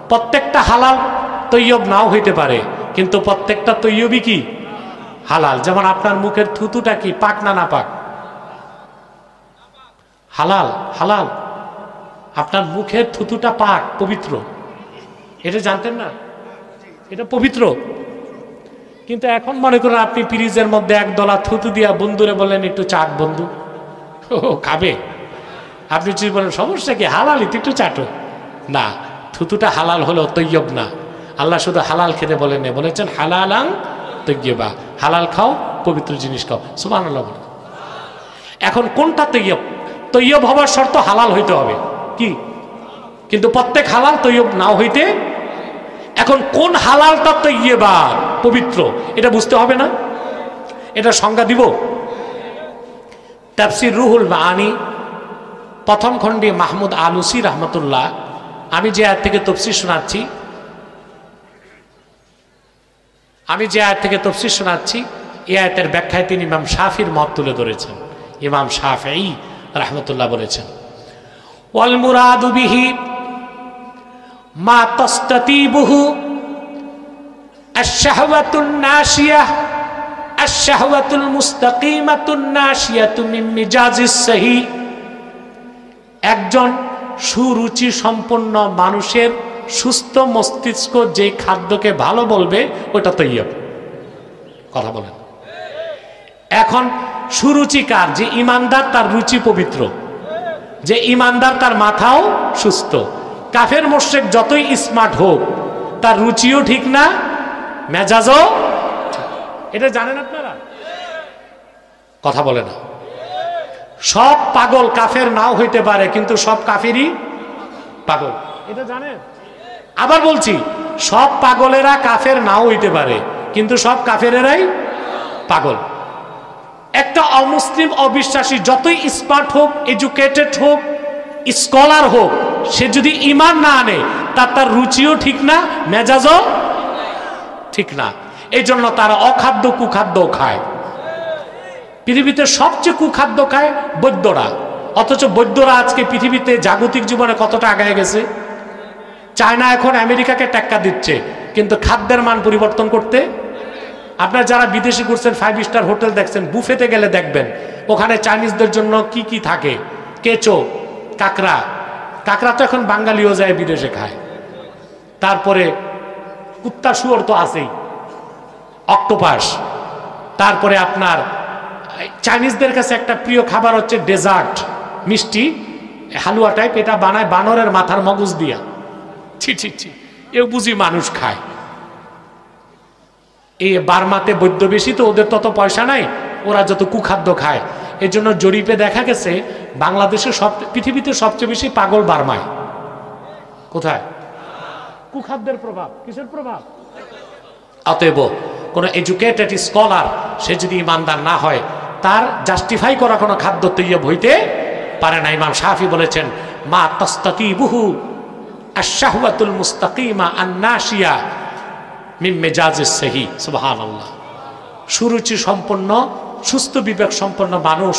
প্রত্যেকটা হালাল তৈয়ব নাও হইতে পারে, কিন্তু প্রত্যেকটা তৈয়বই কি? হালাল। যেমন আপনার মুখের থুতুটা কি পাক না না পাক? হালাল, হালাল। আপনার মুখের থুতুটা পাক, পবিত্র, এটা জানতেন না? এটা পবিত্র। কিন্তু এখন মনে করেন আপনি ফ্রিজের মধ্যে 1 ডলা থুতু দিয়া বন্ধুরে বলেন একটু চাট বন্ধু, ও খাবে। আপনি যদি বলেন সমস্যা কি, হালালই তো, একটু চাটো না, থুতুটা হালাল হলো, তৈয়ব না। আল্লাহ শুধু হালাল খেতে বলেন না, বলেছেন হালালান তৈয়বা, হালাল খাও, পবিত্র জিনিস খাও। সুবহানাল্লাহ বলে। এখন কোনটা তৈয়ব? তৈয়ব হবার শর্ত হালাল হইতে হবে কি, কিন্তু প্রত্যেক হালাল তৈয়ব নাও হইতে। এখন কোন হালালটা তৈয়বা, পবিত্র, এটা বুঝতে হবে না? এটা সংজ্ঞা দিব। তাফসীর রুহুল মাআনি প্রথম খণ্ডে মাহমুদ আলুসি রহমতুল্লাহ, আমি যে আয়াত থেকে তাফসীর শোনাচ্ছি, এই আয়াতের ব্যাখ্যায় তিনি ইমাম শাফির মত তুলে ধরেছেন। ইমাম শাফিঈ রহমতুল্লাহ বলেছেন, ওয়াল মুরাদু বিহি মা তাস্তাতিবুহু আশ-শাহওয়াতুন নাশিয়াহ আশ-শাহওয়াতুল মুস্তাকিমাতুন নাশিয়াতু মিন মিজাজিস সহি। একজন সুরুচি সম্পন্ন মানুষের সুস্থ মস্তিষ্ক যে খাদ্যকে ভালো বলবে ওটা তৈয়ব। কথা বলেন। এখন সুরুচিকার যে ইমানদার, তার রুচি পবিত্র, যে ইমানদার তার মাথাও সুস্থ। কাফের মুশরিক যতই স্মার্ট হোক, তার রুচিও ঠিক না, মেজাজও। এটা জানেন আপনারা? কথা বলে না। সব পাগল কাফের নাও হইতে পারে, কিন্তু সব কাফেরই পাগল, এটা জানেন? আবার বলছি, সব পাগলেরা কাফের নাও হইতে পারে, কিন্তু সব কাফেরেরাই পাগল। একটা অমুসলিম অবিশ্বাসী যতই স্মার্ট হোক, এডুকেটেড হোক, স্কলার হোক, সে যদি ঈমান না আনে তার রুচিও ঠিক না, মেজাজও ঠিক না। এই জন্য তারা অখাদ্য কুখাদ্য খায়। পৃথিবীতে সবচেয়ে কুখাদ্য খায় বৈদ্যরা, অথচ বৈদ্যরা আজকে পৃথিবীতে জাগতিক জীবনে কতটা আগায় গেছে। চায়না এখন আমেরিকাকে টেক্কা দিচ্ছে, কিন্তু খাদ্যের মান পরিবর্তন করতে। আপনারা যারা বিদেশে ঘুরছেন, 5 স্টার হোটেল দেখছেন, বুফেতে গেলে দেখবেন ওখানে চাইনিজদের জন্য কি কি থাকে। কেঁচো, কাঁকড়া, কাঁকড়া তো এখন বাঙালিও যায় বিদেশে খায়। তারপরে কুত্তা শুয়োর তো আছেই, অক্টোপাস। তারপরে আপনার চাইনিজদের কাছে একটা প্রিয় খাবার হচ্ছে ডেজার্ট, মিষ্টি হালুয়া টাইপ, এটা বানায় বানরের মাথার মগজ দিয়া। ছি ছি ছি, এও বুঝি মানুষ খায়। এই বার্মাতে বৈদ্য বেশি, তো ওদের তত পয়সা নাই, ওরা যত কুখাদ্য খায়। এর জন্য জরিপে দেখা গেছে বাংলাদেশে পৃথিবীতে সবচেয়ে বেশি পাগল বার্মায়। কোথায়? কুখাদ্যের প্রভাব। কিসের প্রভাব? অতএব কোন এডুকেটেড স্কলার সে যদি ইমানদার না হয়, তার জাস্টিফাই করা কোনো খাদ্য তৈয়ব হইতে পারে না। ইমাম শাফি বলেছেন, মা তাস্তাতিবুহু আশ-শাহওয়াতুল মুস্তাকিমা আন-নাশিয়া মিন মেজাজিস সহি। সুবহানাল্লাহ। সুরুচি সম্পন্ন, সুস্থ বিবেক সম্পন্ন মানুষ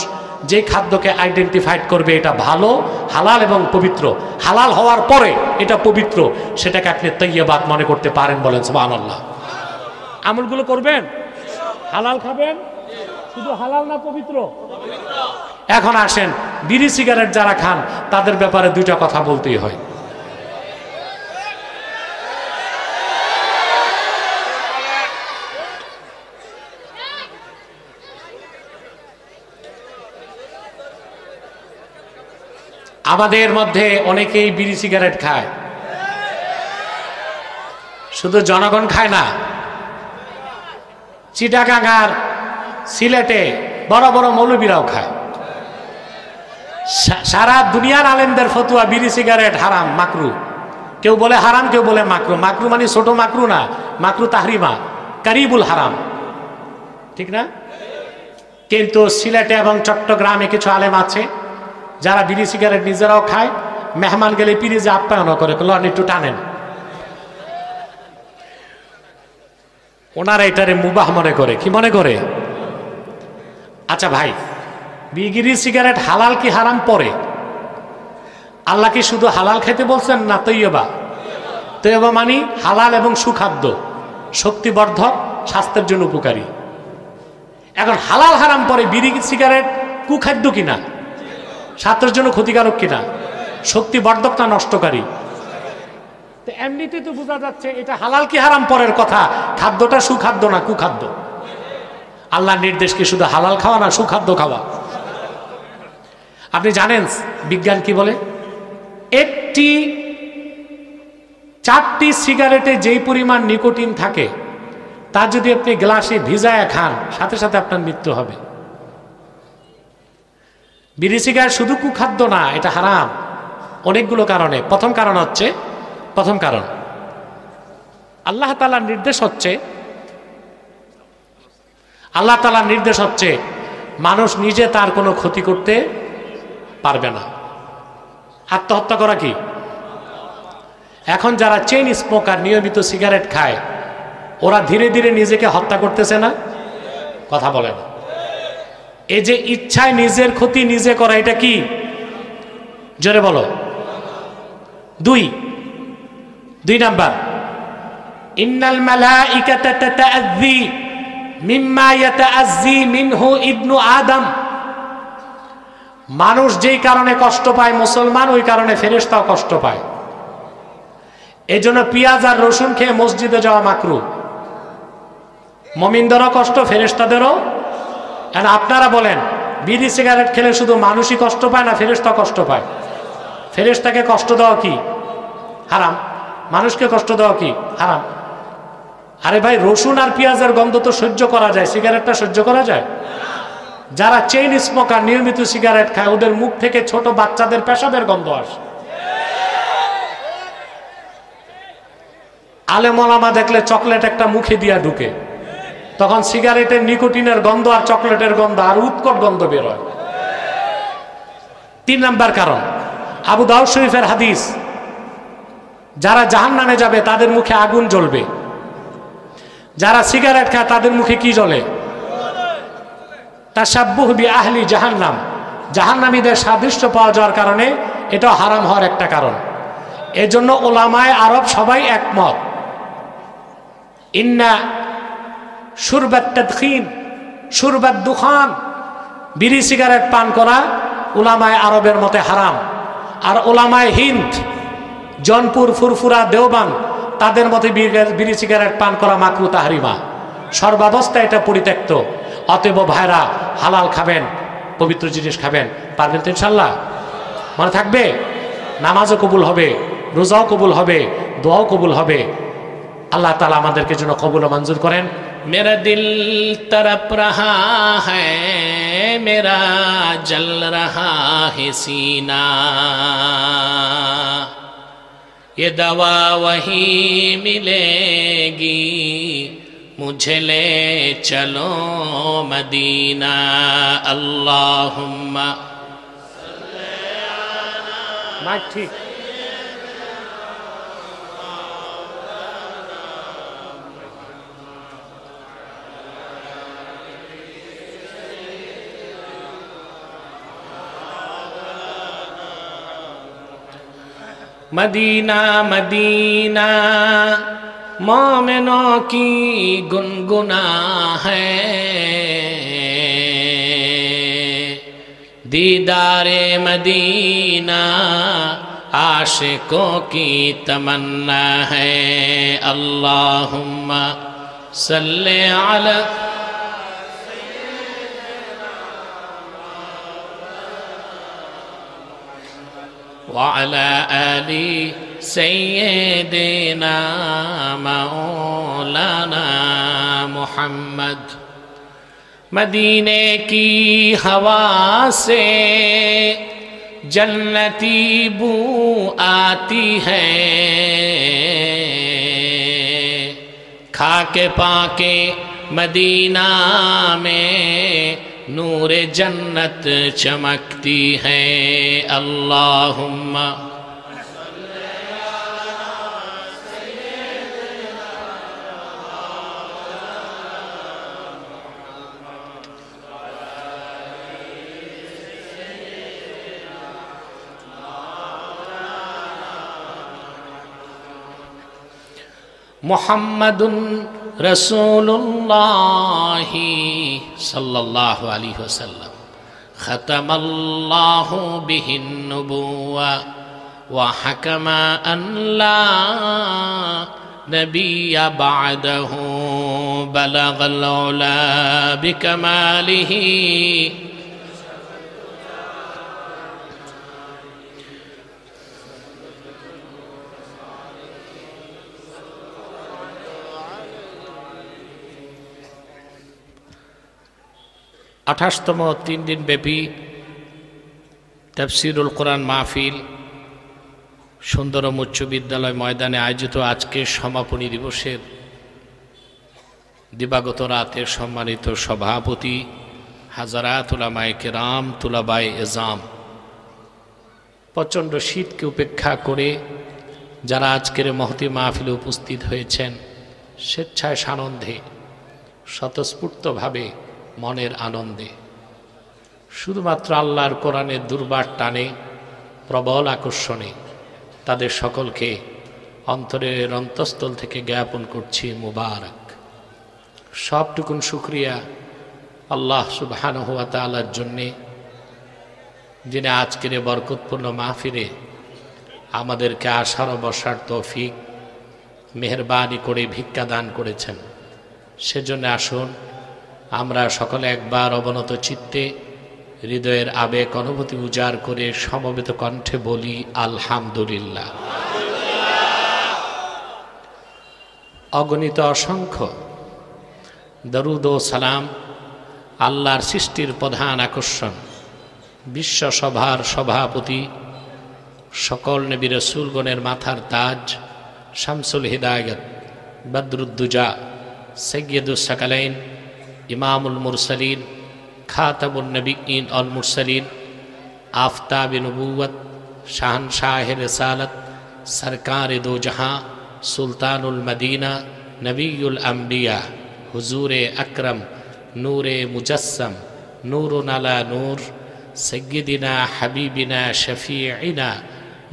যে খাদ্যকে আইডেন্টিফাইড করবে এটা ভালো, হালাল এবং পবিত্র, হালাল হওয়ার পরে এটা পবিত্র, সেটাকে আপনি তৈয়বাত মনে করতে পারেন। বলেন সুবহানাল্লাহ। আমলগুলো করবেন, হালাল খাবেন, শুধু হালাল না পবিত্র। এখন আসেন, বিড়ি সিগারেট যারা খান তাদের ব্যাপারে দুইটা কথা বলতেই হয়। আমাদের মধ্যে অনেকেই বিড়ি সিগারেট খায়, শুধু জনগণ খায় না। চিটাগাং আর সিলেটে বড় বড় মৌলবীরাও খায়। সারা দুনিয়ার আলেমদের ফতুয়া বিড়ি সিগারেট হারাম, মাকরু। কেউ বলে হারাম, কেউ বলে মাকরু। মাকরু মানে ছোট মাকরু না, মাকরু তাহরিমা, কারিবুল হারাম, ঠিক না? কিন্তু সিলেটে এবং চট্টগ্রামে কিছু আলেম আছে যারা বিড়ি সিগারেট নিজেরাও খায়, মেহমান গেলে পিরিজে আপ্যায়ন করে, একটু টানেন। ওনারা এটারে মুবাহ মনে করে। কি মনে করে? আচ্ছা ভাই, বিড়ি সিগারেট হালাল কি হারাম পরে? আল্লাহ কি শুধু হালাল খেতে বলছেন না তৈয়বা? তৈয়বা মানে হালাল এবং সুখাদ্য, শক্তিবর্ধক, স্বাস্থ্যের জন্য উপকারী। এখন হালাল হারাম পরে বিড়ি সিগারেট কুখাদ্য কিনা, স্বাস্থ্যের জন্য ক্ষতিকারক কিনা, শক্তিবর্ধক না নষ্টকারী? এমনিতে তো বোঝা যাচ্ছে এটা হালাল কি হারাম পরের কথা, খাদ্যটা সুখাদ্য না কুখাদ্য। আল্লাহর নির্দেশ কি শুধু হালাল খাওয়া না সুখাদ্য খাওয়া? আপনি জানেন বিজ্ঞান কি বলে? 4টি সিগারেটে যেই পরিমাণ নিকোটিন থাকে, তা যদি আপনি গ্লাসে ভিজায় খান, সাথে সাথে আপনার মৃত্যু হবে। বিড়ি সিগারেট শুধু কুখাদ্য না, এটা হারাম অনেকগুলো কারণে। প্রথম কারণ আল্লাহ তাআলার নির্দেশ হচ্ছে মানুষ নিজে তার কোনো ক্ষতি করতে পারবে না। আত্মহত্যা করা কি? এখন যারা চেইন স্মোকার, নিয়মিত সিগারেট খায়, ওরা ধীরে ধীরে নিজেকে হত্যা করতেছে না? কথা বলে না। এই যে ইচ্ছায় নিজের ক্ষতি নিজে করা, এটা কি? জোরে বলো। দুই নাম্বার, ইন্নাল মালাইকাতা তাতাআযী মিম্মা ইয়াতাআযী মিনহু ইবনু আদম। মানুষ যেই কারণে কষ্ট পায়, মুসলমান ওই কারণে ফেরেশতাও কষ্ট পায়। এই জন্য পেঁয়াজ আর রসুন খেয়ে মসজিদে যাওয়া মাকরু। মুমিনদেরও কষ্ট, ফেরেশতাদেরও। আপনারা বলেন, বিড়ি সিগারেট খেলে শুধু মানুষই কষ্ট পায় না ফেরেশতা কষ্ট পায়? ফেরেশতাকে কষ্ট দেওয়া কি হারাম, মানুষকে কষ্ট দেওয়া কি হারাম? আরে ভাই, রসুন আর পেঁয়াজের গন্ধ তো সহ্য করা যায়, সিগারেটটা সহ্য করা যায়? যারা চেইন স্মোকার, নিয়মিত সিগারেট খায়, ওদের মুখ থেকে ছোট বাচ্চাদের পেশাবের গন্ধ আসে। আলেম ওলামা দেখলে চকলেট একটা মুখে দিয়া ঢুকে, তখন সিগারেটের নিকোটিনের গন্ধ আর চকলেটের গন্ধ আর উৎকট গন্ধ বের হয়। 3 নাম্বার কারণ, আবু দাউদ শরীফের হাদিস, যারা জাহান্নামে যাবে তাদের মুখে আগুন জ্বলবে, যারা সিগারেট খায় তাদের মুখে কি জ্বলে? তাশাব্বুহ বি আহলি জাহান্নাম, জাহান্নামীদের সাদৃশ্য পাওয়া যাওয়ার কারণে এটা হারাম হওয়ার একটা কারণ। এজন্য ওলামায়ে আরব সবাই একমত, ইন্না শুরবাত তাদখিন শুরবাত দুখান, বিড়ি সিগারেট পান করা উলামায়ে আরবের মতে হারাম। আর ওলামায়ে হিন্দ, জনপুর, ফুরফুরা, দেওবান, তাদের মতে বিড়ি সিগারেট পান করা মাকরুহ তাহরিমা, সর্বাবস্থা এটা পরিত্যক্ত। অতএব ভাইরা, হালাল খাবেন, পবিত্র জিনিস খাবেন। পারবেন তো ইনশাল্লাহ? মনে থাকবে? নামাজও কবুল হবে, রোজাও কবুল হবে, দোয়াও কবুল হবে। আল্লাহ তাআলা আমাদেরকে যেন কবুল ও মঞ্জুর করেন। মেরা দিল তড়প রহা হ্যায়, মেরা জল রহা है सीना, ये दवा वही मिलेगी, मुझे ले चलो मदीना। अल्लाहुम्मा माइक ठीक। मदीना मदीना मोमिनों की गुनगुना है, दीदारे मदीना आशिकों की तमन्ना है। अल्लाहुम्मा सल्ले अला वअला आलि सय्यिदिना मौलाना मुहम्मद। मदीने की हवा से जन्नती बू आती है, खाके पाके मदीना में नूरे जन्नत चमकती है। अल्लाहुम्मा मुहम्मदुन रसूलुल्लाहि सल्लल्लाहु अलैहि वसल्लम खतमल्लाहु बिहिन नुबुव्वा व हकमा अन ला नबिय्य बअदहु बलगल उला बिकमालिही। আঠাশতম 3 দিন ব্যাপী তাফসীরুল কোরআন মাহফিল সুন্দরম উচ্চ বিদ্যালয় ময়দানে আয়োজিত আজকের সমাপনী দিবসের দিবাগত রাতের সম্মানিত সভাপতি হাজারাত উলামায়ে কেরাম, তুলাবায়ে এজাম, প্রচণ্ড শীতকে উপেক্ষা করে যারা আজকের মহতি মাহফিলে উপস্থিত হয়েছেন, স্বেচ্ছায় সানন্দে স্বতঃস্ফূর্তভাবে মনের আনন্দে, শুধুমাত্র আল্লাহর কোরআনের দুর্বার টানে, প্রবল আকর্ষণে তাদের সকলকে অন্তরের অন্তঃস্থল থেকে জ্ঞাপন করছি মুবারক। সবটুকুন শুকরিয়া আল্লাহ সুবহানাহু ওয়া তাআলার জন্যে, যিনি আজকের বরকতপূর্ণ মাহফিলে আমাদেরকে আসার ও বসার তৌফিক মেহেরবানি করে ভিক্ষা দান করেছেন। সেজন্য আসুন আমরা সকলে একবার অবনত চিত্তে হৃদয়ের আবেগ অনুভূতি উজাড় করে সমবেত কণ্ঠে বলি আলহামদুলিল্লাহ। অগণিত অসংখ্য দরুদ ও সালাম আল্লাহর সৃষ্টির প্রধান আকর্ষণ, বিশ্বসভার সভাপতি, সকল নবী রাসূলগণের মাথার তাজ, শামসুল হিদায়াত, বদরুদ্দুজা সৈয়দুস সাকালাইন, ইমামুল মুরসালিন, খাতামুন নবিয়্যিন ওয়াল মুরসালিন, আফতাবে নবুওয়াত, শাহনশাহে রিসালাত, সরকারে দো জাহাঁ, সুলতানুল মদিনা, নবিয়ুল আম্বিয়া, হুজুরে আকরম, নূরে মুজস্সম, নূরুন আলা নূর, সৈয়দিনা হাবিবিনা শফিঈনা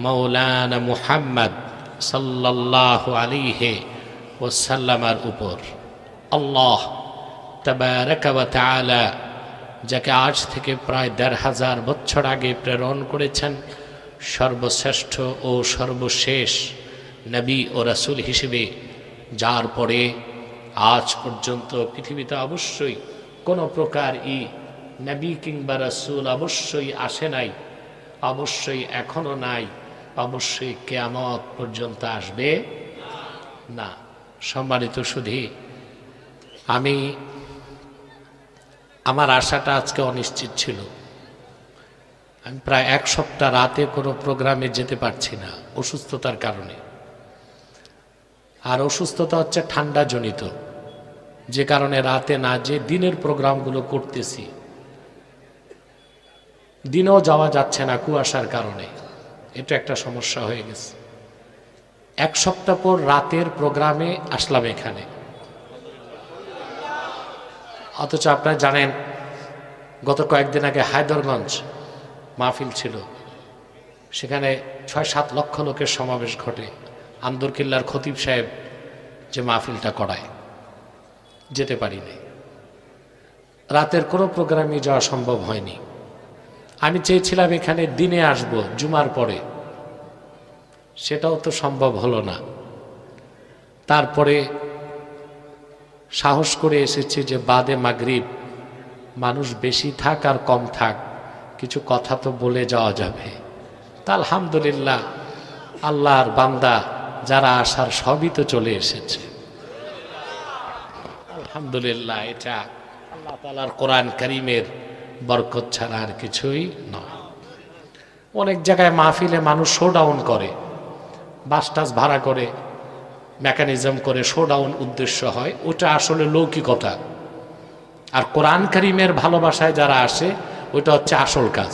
মৌলানা মুহাম্মদ সাল্লাল্লাহু আলাইহি ওয়াসাল্লামের উপর আল্লাহ তাবারাকা ওয়া তাআলা যাকে আজ থেকে প্রায় ১৫০০ বছর আগে প্রেরণ করেছেন সর্বশ্রেষ্ঠ ও সর্বশেষ নবী ও রাসূল হিসেবে, যার পরে আজ পর্যন্ত পৃথিবীতে অবশ্যই কোনো প্রকার নবী কিংবা রাসূল অবশ্যই আসে নাই, অবশ্যই এখনো নাই, অবশ্যই কিয়ামত পর্যন্ত আসবে না। সম্মানিত সুধী, আমার আশাটা আজকে অনিশ্চিত ছিল। আমি প্রায় ১ সপ্তাহ রাতে কোনো প্রোগ্রামে যেতে পারছি না অসুস্থতার কারণে। আর অসুস্থতা হচ্ছে ঠান্ডা জনিত, যে কারণে রাতে না যে দিনের প্রোগ্রামগুলো করতেছি। দিনেও যাওয়া যাচ্ছে না কুয়াশার কারণে, এটা একটা সমস্যা হয়ে গেছে। ১ সপ্তাহ পর রাতের প্রোগ্রামে আসলাম এখানে, অথচ আপনারা জানেন গত কয়েকদিন আগে হায়দরগঞ্জ মাহফিল ছিল, সেখানে ৬-৭ লক্ষ লোকের সমাবেশ ঘটে। আন্দরকিল্লার খতিব সাহেব যে মাহফিলটা করায়, যেতে পারিনি। রাতের কোনো প্রোগ্রামে যাওয়া সম্ভব হয়নি। আমি চেয়েছিলাম এখানে দিনে আসব জুমার পরে, সেটাও তো সম্ভব হলো না। তারপরে সাহস করে এসেছি যে বাদে মাগরিব মানুষ বেশি থাক আর কম থাক, কিছু কথা তো বলে যাওয়া যাবে। তা আলহামদুলিল্লাহ, আল্লাহর বান্দা যারা আসার সবই তো চলে এসেছে, আলহামদুলিল্লাহ। এটা আল্লাহ তাআলার কোরআন কারীমের বরকত ছাড়া আর কিছুই নয়। অনেক জায়গায় মাহফিলে মানুষ শোডাউন করে, বাস টাস ভাড়া করে, মেকানিজম করে শোডাউন উদ্দেশ্য হয়, ওটা আসলে লৌকিকতা। আর কোরআন কারীমের ভালোবাসায় যারা আসে, ওটা হচ্ছে আসল কাজ,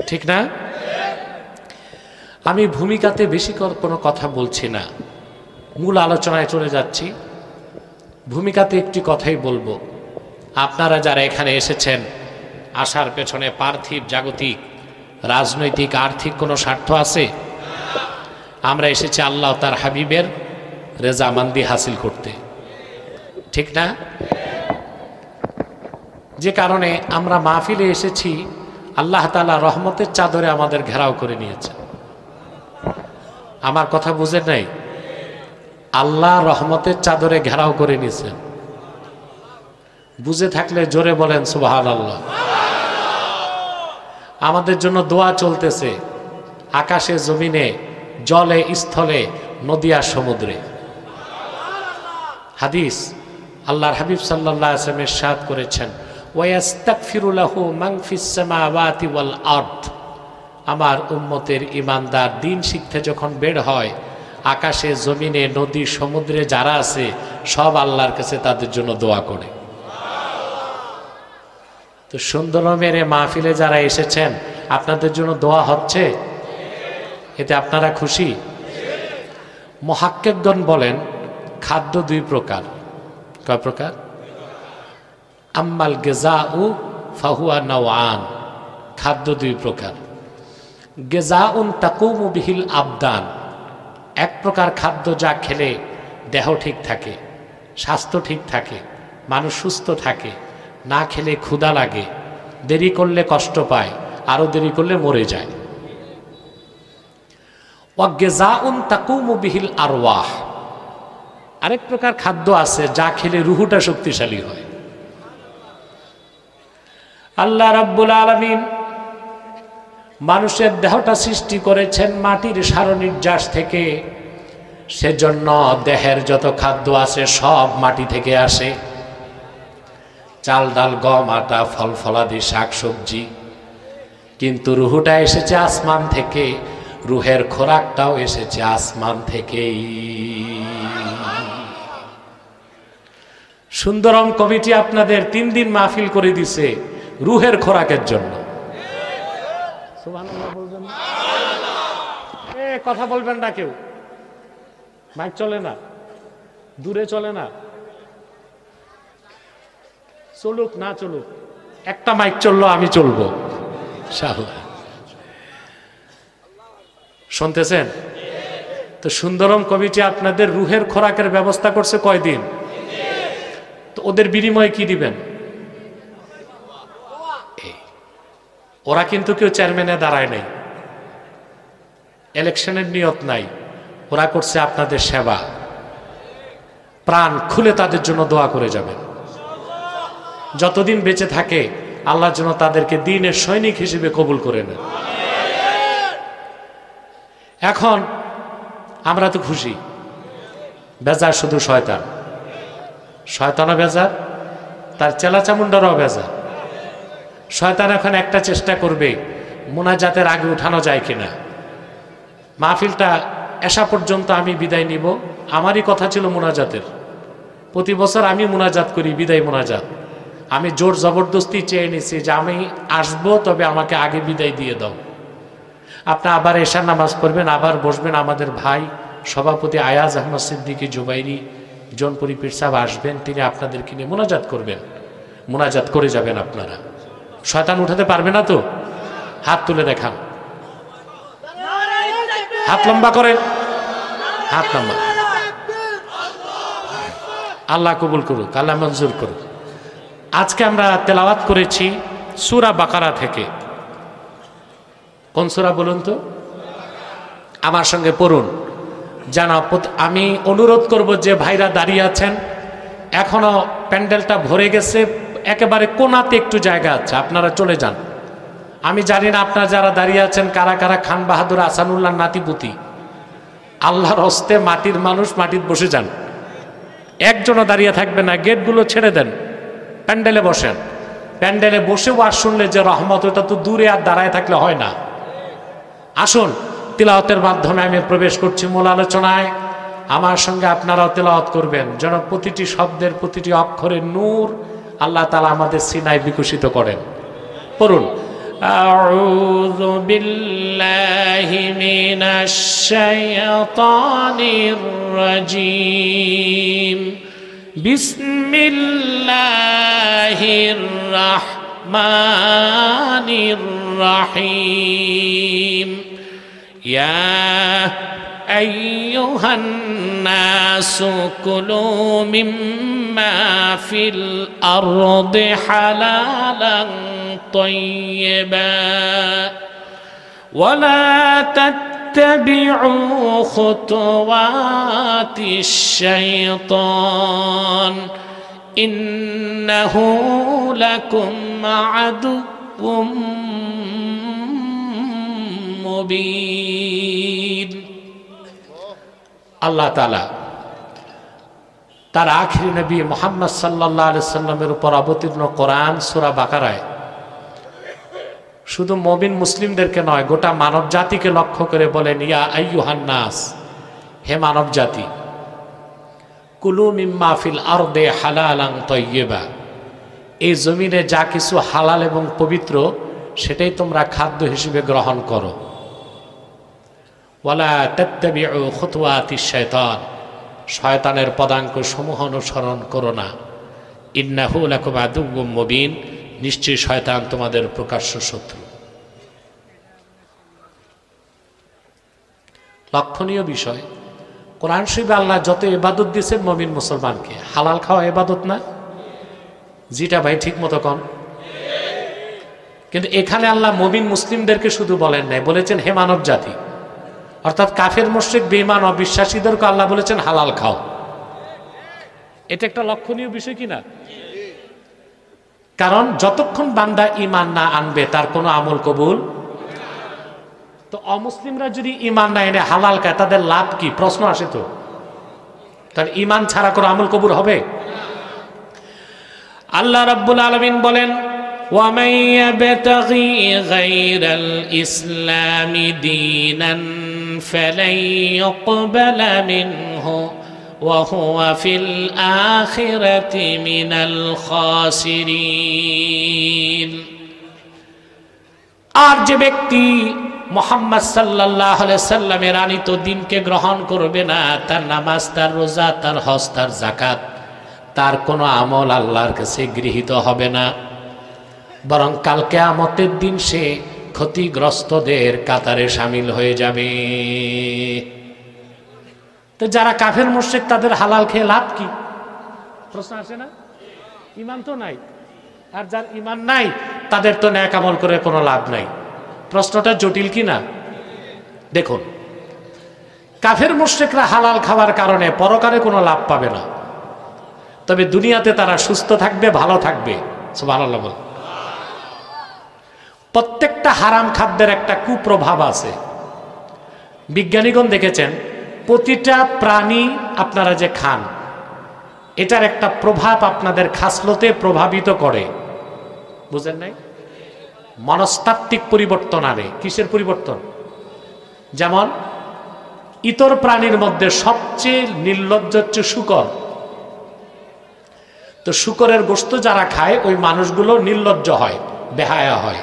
ঠিক না? আমি ভূমিকাতে বেশি কোনো কথা বলছি না, মূল আলোচনায় চলে যাচ্ছি। ভূমিকাতে একটি কথাই বলবো, আপনারা যারা এখানে এসেছেন, আসার পেছনে পার্থিব, জাগতিক, রাজনৈতিক, আর্থিক কোনো স্বার্থ আছে? আমরা এসেছি আল্লাহ তার হাবিবের রেজামান্দি হাসিল করতে, ঠিক না? যে কারণে আমরা মাহফিলে এসেছি, আল্লাহ তাআলা রহমতের চাদরে আমাদের ঘেরাও করে নিয়েছে। আমার কথা বুঝেন নাই? আল্লাহ রহমতের চাদরে ঘেরাও করে নিয়েছেন। বুঝে থাকলে জোরে বলেন সুবহানাল্লাহ। আমাদের জন্য দোয়া চলতেছে, আকাশে, জমিনে, জলে, স্থলে, নদী আর সমুদ্রে। হাদিস, আল্লাহর হাবিব সাল্লাল্লাহু আলাইহি ওয়াসাল্লাম ইরশাদ করেছেন, ওয়াস্তাগফিরু লাহু মান ফিস সামাওয়াতি ওয়াল আরদ। আমার উম্মতের ঈমানদার দিন শিখতে যখন বের হয়, আকাশে, জমিনে, নদী, সমুদ্রে যারা আছে সব আল্লাহর কাছে তাদের জন্য দোয়া করে। তো সুন্দরমের মাহফিলে যারা এসেছেন, আপনাদের জন্য দোয়া হচ্ছে, এতে আপনারা খুশি? মুহাক্কিকগণ বলেন খাদ্য 2 প্রকার। কয় প্রকার? আম্মাল গিজাউ ফাহুয়া নাওআন। খাদ্য 2 প্রকার। গিজাউন তাকুমু বিহিল আবদান, এক প্রকার খাদ্য যা খেলে দেহ ঠিক থাকে, স্বাস্থ্য ঠিক থাকে, মানুষ সুস্থ থাকে। না খেলে ক্ষুধা লাগে, দেরি করলে কষ্ট পায়, আরো দেরি করলে মরে যায়। ওয়া গিজাউন তাকুমু বিহিল আরওয়াহ, আরেক প্রকার খাদ্য আছে যা খেলে রুহুটা শক্তিশালী হয়। আল্লাহ রাব্বুল আলামিন মানুষের দেহটা সৃষ্টি করেছেন মাটির সারনির্যাস থেকে, সেজন্য দেহের যত খাদ্য আছে সব মাটি থেকে আসে। চাল, ডাল, গম, আটা, ফল ফলাদি, শাক সবজি। কিন্তু রুহুটা এসেছে আসমান থেকে, রুহের খোরাকটাও এসেছে আসমান থেকেই। সুন্দরম কমিটি আপনাদের 3 দিন মাহফিল করে দিছে রুহের খোরাকের জন্য। সুবহানাল্লাহ বলবেন না? কথা বলবেন না কেউ, মাইক চলে না, দূরে চলে না, চলুক না চলুক, একটা মাইক চললো আমি চলবো ইনশাআল্লাহ। শুনতেছেন তো? সুন্দরম কমিটি আপনাদের রুহের খোরাকের ব্যবস্থা করছে কয়দিন? তো ওদের বিনিময়ে কি দিবেন? ওরা কিন্তু কেউ চেয়ারম্যানে দাঁড়ায় নাই, ইলেকশনের নিয়ত নাই, ওরা করছে আপনাদের সেবা। প্রাণ খুলে তাদের জন্য দোয়া করে যাবেন। যতদিন বেঁচে থাকে আল্লাহর জন্য তাদেরকে দ্বীনের সৈনিক হিসেবে কবুল করে নেন। এখন আমরা তো খুশি, বেজার শুধু শয়তান, শয়তানও বেজার, তার চেলা চামুন্ডারও বেজার। শয়তান এখন একটা চেষ্টা করবে, মুনাজাতের আগে উঠানো যায় কিনা। মাহফিলটা এসা পর্যন্ত আমি বিদায় নিব, আমারই কথা ছিল মুনাজাতের, প্রতি বছর আমি মুনাজাত করি, বিদায় মুনাজাত। আমি জোর জবরদস্তি চেয়ে নিছি যে আমি আসবো, তবে আমাকে আগে বিদায় দিয়ে দাও। আপনি আবার এশার নামাজ পড়বেন, আবার বসবেন। আমাদের ভাই সভাপতি আয়াজ আহমদ সিদ্দিকী জুবাইরি জনপুরি পীর সাহেব আসবেন, তিনি আপনাদেরকে নিয়ে মুনাজাত করবেন, মুনাজাত করে যাবেন আপনারা। শয়তান উঠাতে পারবে না তো? হাত তুলে দেখান, হাত লম্বা করেন, হাত লম্বা। আল্লাহ কবুল করুক, আল্লাহ মঞ্জুর করুক। আজকে আমরা তেলাওয়াত করেছি সূরা বাকারা থেকে। কোন সূরা বলুন তো? আমার সঙ্গে পড়ুন। জানা আমি অনুরোধ করব যে ভাইরা দাঁড়িয়ে আছেন, এখনো প্যান্ডেলটা ভরে গেছে, একেবারে কোনাতে একটু জায়গা আছে, আপনারা চলে যান। আমি জানি না আপনারা যারা দাঁড়িয়ে আছেন কারা কারা খান বাহাদুর আসানুল্লাহ নাতিপুতি। আল্লাহর হস্তে মাটির মানুষ, মাটির বসে যান, একজনও দাঁড়িয়ে থাকবে না, গেটগুলো ছেড়ে দেন, প্যান্ডেলে বসেন। প্যান্ডেলে বসে ওয়াজ শুনলে যে রহমত, ওটা তো দূরে আর দাঁড়ায় থাকলে হয় না। আসুন, তিলাওয়াতের মাধ্যমে আমি প্রবেশ করছি মূল আলোচনায়। আমার সঙ্গে আপনারাও তিলাওয়াত করবেন, যেন প্রতিটি শব্দের প্রতিটি অক্ষরে নূর আল্লাহ তাআলা আমাদের সিনায় বিকশিত করেন। পড়ুন। আউযু বিল্লাহি মিনাশ শাইতানির রাজীম। বিসমিল্লাহির রাহমানির রাহিম। ইয়া আইয়ুহান নাসু কুলু মিম্মা ফিল আরদি হালালান তাইয়্যিবা ওয়ালা তাত্তাবিউ খুতুওয়াতিশ শাইতান ইন্নাহু লাকুম আদুউম মুবিন। আল্লাহ তাআলা তার আখিরি নবী মুহাম্মদ সাল্লাল্লাহু আলাইহি সাল্লামের উপর অবতীর্ণ কোরআন সূরা বাকারায় শুধু মুমিন মুসলিমদেরকে নয়, গোটা মানব জাতিকে লক্ষ্য করে বলেন, ইয়া আইয়ুহান নাস, হে মানব জাতি, কুলু মিম্মা ফিল আরদি হালালান তাইয়্যিবা, এই জমিনে যা কিছু হালাল এবং পবিত্র সেটাই তোমরা খাদ্য হিসেবে গ্রহণ করো। ওয়ালা তাত্তাবিউ খুতুওয়াতিশ শাইতান, শয়তানের পদাঙ্ক সমূহ অনুসরণ করো না। ইন্নাহু লাকুম আদুউম মুবিন, নিশ্চয়ই শয়তান তোমাদের প্রকাশ্য শত্রু। লক্ষণীয় বিষয়, কোরআন শরীফে আল্লাহ যত ইবাদত দিয়েছেন মুমিন মুসলমানকে, হালাল খাওয়া ইবাদত না? যেটা ভাই ঠিক মতো কন। কিন্তু এখানে আল্লাহ মুমিন মুসলিমদেরকে শুধু বলেন নাই, বলেছেন হে মানব জাতি, অর্থাৎ কাফের মুশরিক বেঈমান অবিশ্বাসীদেরকে আল্লাহ বলেছেন হালাল খাও। এটা একটা লক্ষণীয় বিষয় কিনা? কারণ যতক্ষণ বান্দা ঈমান না আনবে তার কোনো আমল কবুল। তো অমুসলিমরা যদি ঈমান না এনে হালাল খায় তাদের লাভ কি? প্রশ্ন আসে তো। তার ঈমান ছাড়া কোনো আমল কবুল হবে? আল্লাহ রাব্বুল আলামিন বলেন, وَمَن يَبْتَغِي غَيْرَ الْإِسْلَامِ دِينًا فَلَن يُقْبَلَ مِنْهُ وهو في الآخرة من الخاسرين। আর যে ব্যক্তি মুহাম্মদ সাল্লাল্লাহু আলাইহি সাল্লামের আনিত দ্বীনকে গ্রহণ করবে না, তার নামাজ, তার রোজা, তার হজ, তার যাকাত, তার কোনো আমল আল্লাহর কাছে গৃহীত হবে না, বরং কাল কিয়ামতের দিন সে ক্ষতিগ্রস্তদের কাতারে শামিল হয়ে যাবে। তো যারা কাফের মুশরিক তাদের হালাল খেয়ে লাভ কি? প্রশ্ন আসে না? ঈমান তো নাই, আর যার ঈমান নাই তাদের তো নেক আমল করে কোনো লাভ নাই। প্রশ্নটা জটিল কি না? দেখুন, কাফের মুশরিকরা হালাল খাওয়ার কারণে পরকালে কোনো লাভ পাবে না, তবে দুনিয়াতে তারা সুস্থ থাকবে, ভালো থাকবে। সুবহানাল্লাহ বল। প্রত্যেকটা হারাম খাদ্যের একটা কুপ্রভাব আছে। বিজ্ঞানীগণ দেখেছেন, প্রতিটা প্রাণী আপনারা যে খান, এটার একটা প্রভাব আপনাদের খাসলতে প্রভাবিত করে। বুঝেন নাই? মনস্তাত্ত্বিক পরিবর্তন আনে। কিসের পরিবর্তন? যেমন ইতর প্রাণীর মধ্যে সবচেয়ে নির্লজ্জ হচ্ছে শূকর। তো শূকরের গোশত যারা খায় ওই মানুষগুলো নির্লজ্জ হয়, বেহায়া হয়।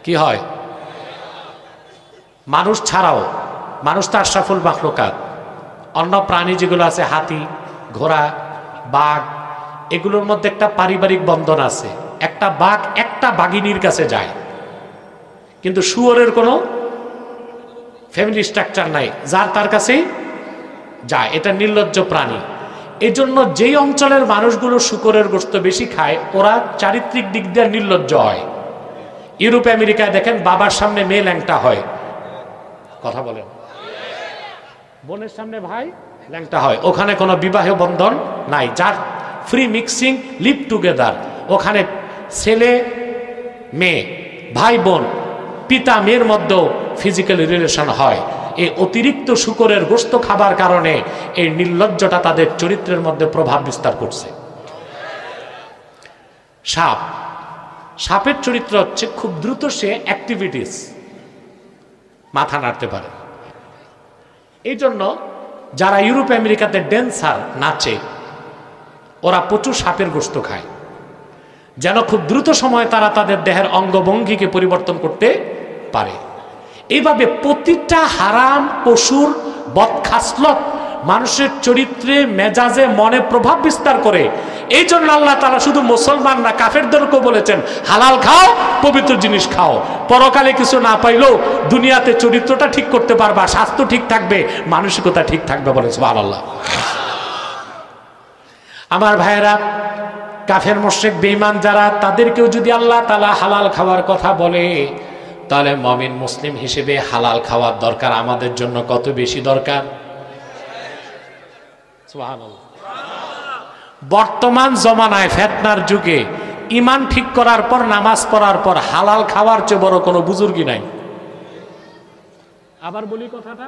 কি হয়? মানুষ ছাড়াও, মানুষ তো আশরাফুল মাখলুকাত, অন্য প্রাণী যেগুলো আছে, হাতি, ঘোড়া, বাঘ, এগুলোর মধ্যে একটা পারিবারিক বন্ধন আছে। একটা বাঘ একটা বাঘিনীর কাছে যায়, কিন্তু শুয়োরের কোনো ফ্যামিলি স্ট্রাকচার নাই, যার তার কাছেই যায়। এটা নির্লজ্জ প্রাণী। এই জন্য যেই অঞ্চলের মানুষগুলো শূকরের গোশত বেশি খায়, ওরা চারিত্রিক দিক দিয়ে নির্লজ্জ হয়। ইউরোপ আমেরিকায় দেখেন, বাবার সামনে মেয়ে ল্যাংটা হয়। কথা বলেন। বোনের সামনে ভাই ল্যাংটা হয়। ওখানে কোনো বিবাহ বন্ধন নাই, যার ফ্রি মিক্সিং, লিভ টুগেদার। ওখানে ছেলে মেয়ে, ভাই বোন, পিতা মেয়ের মধ্যেও ফিজিক্যাল রিলেশন হয়। এই অতিরিক্ত শূকরের গোশত খাবার কারণে এই নির্লজ্জতা তাদের চরিত্রের মধ্যে প্রভাব বিস্তার করছে। সাপ, সাপের চরিত্র হচ্ছে খুব দ্রুত সে অ্যাক্টিভিটিস, মাথা নাড়তে পারে। এই জন্য যারা ইউরোপ আমেরিকাতে ড্যান্সার, নাচে, ওরা প্রচুর সাপের গোশত খায়, যেন খুব দ্রুত সময়ে তারা তাদের দেহের অঙ্গভঙ্গিকে পরিবর্তন করতে পারে। এইভাবে প্রতিটা হারাম পশুর বদখাসলত মানুষের চরিত্রে, মেজাজে, মনে প্রভাব বিস্তার করে। এই জন্য আল্লাহ তাআলা শুধু মুসলমান না, কাফেরদেরকেও বলেছেন হালাল খাও, পবিত্র জিনিস খাও। পরকালে কিছু না পাইলেও দুনিয়াতে চরিত্রটা ঠিক করতে পারবা, স্বাস্থ্য ঠিক থাকবে, মানসিকতা ঠিক থাকবে। বলে সুবহানাল্লাহ। আমার ভাইয়েরা, কাফের মুশরিক বেঈমান যারা, তাদেরকেও যদি আল্লাহ তাআলা হালাল খাওয়ার কথা বলে, তাহলে মুমিন মুসলিম হিসেবে হালাল খাওয়ার দরকার আমাদের জন্য কত বেশি দরকার। সুবহানাল্লাহ। বর্তমান জমানায়, ফিতনার যুগে, ঈমান ঠিক করার পর, নামাজ পড়ার পর হালাল খাওয়ার চেয়ে বড় কোনো বুজুর্গি নাই। আবার বলি কথাটা,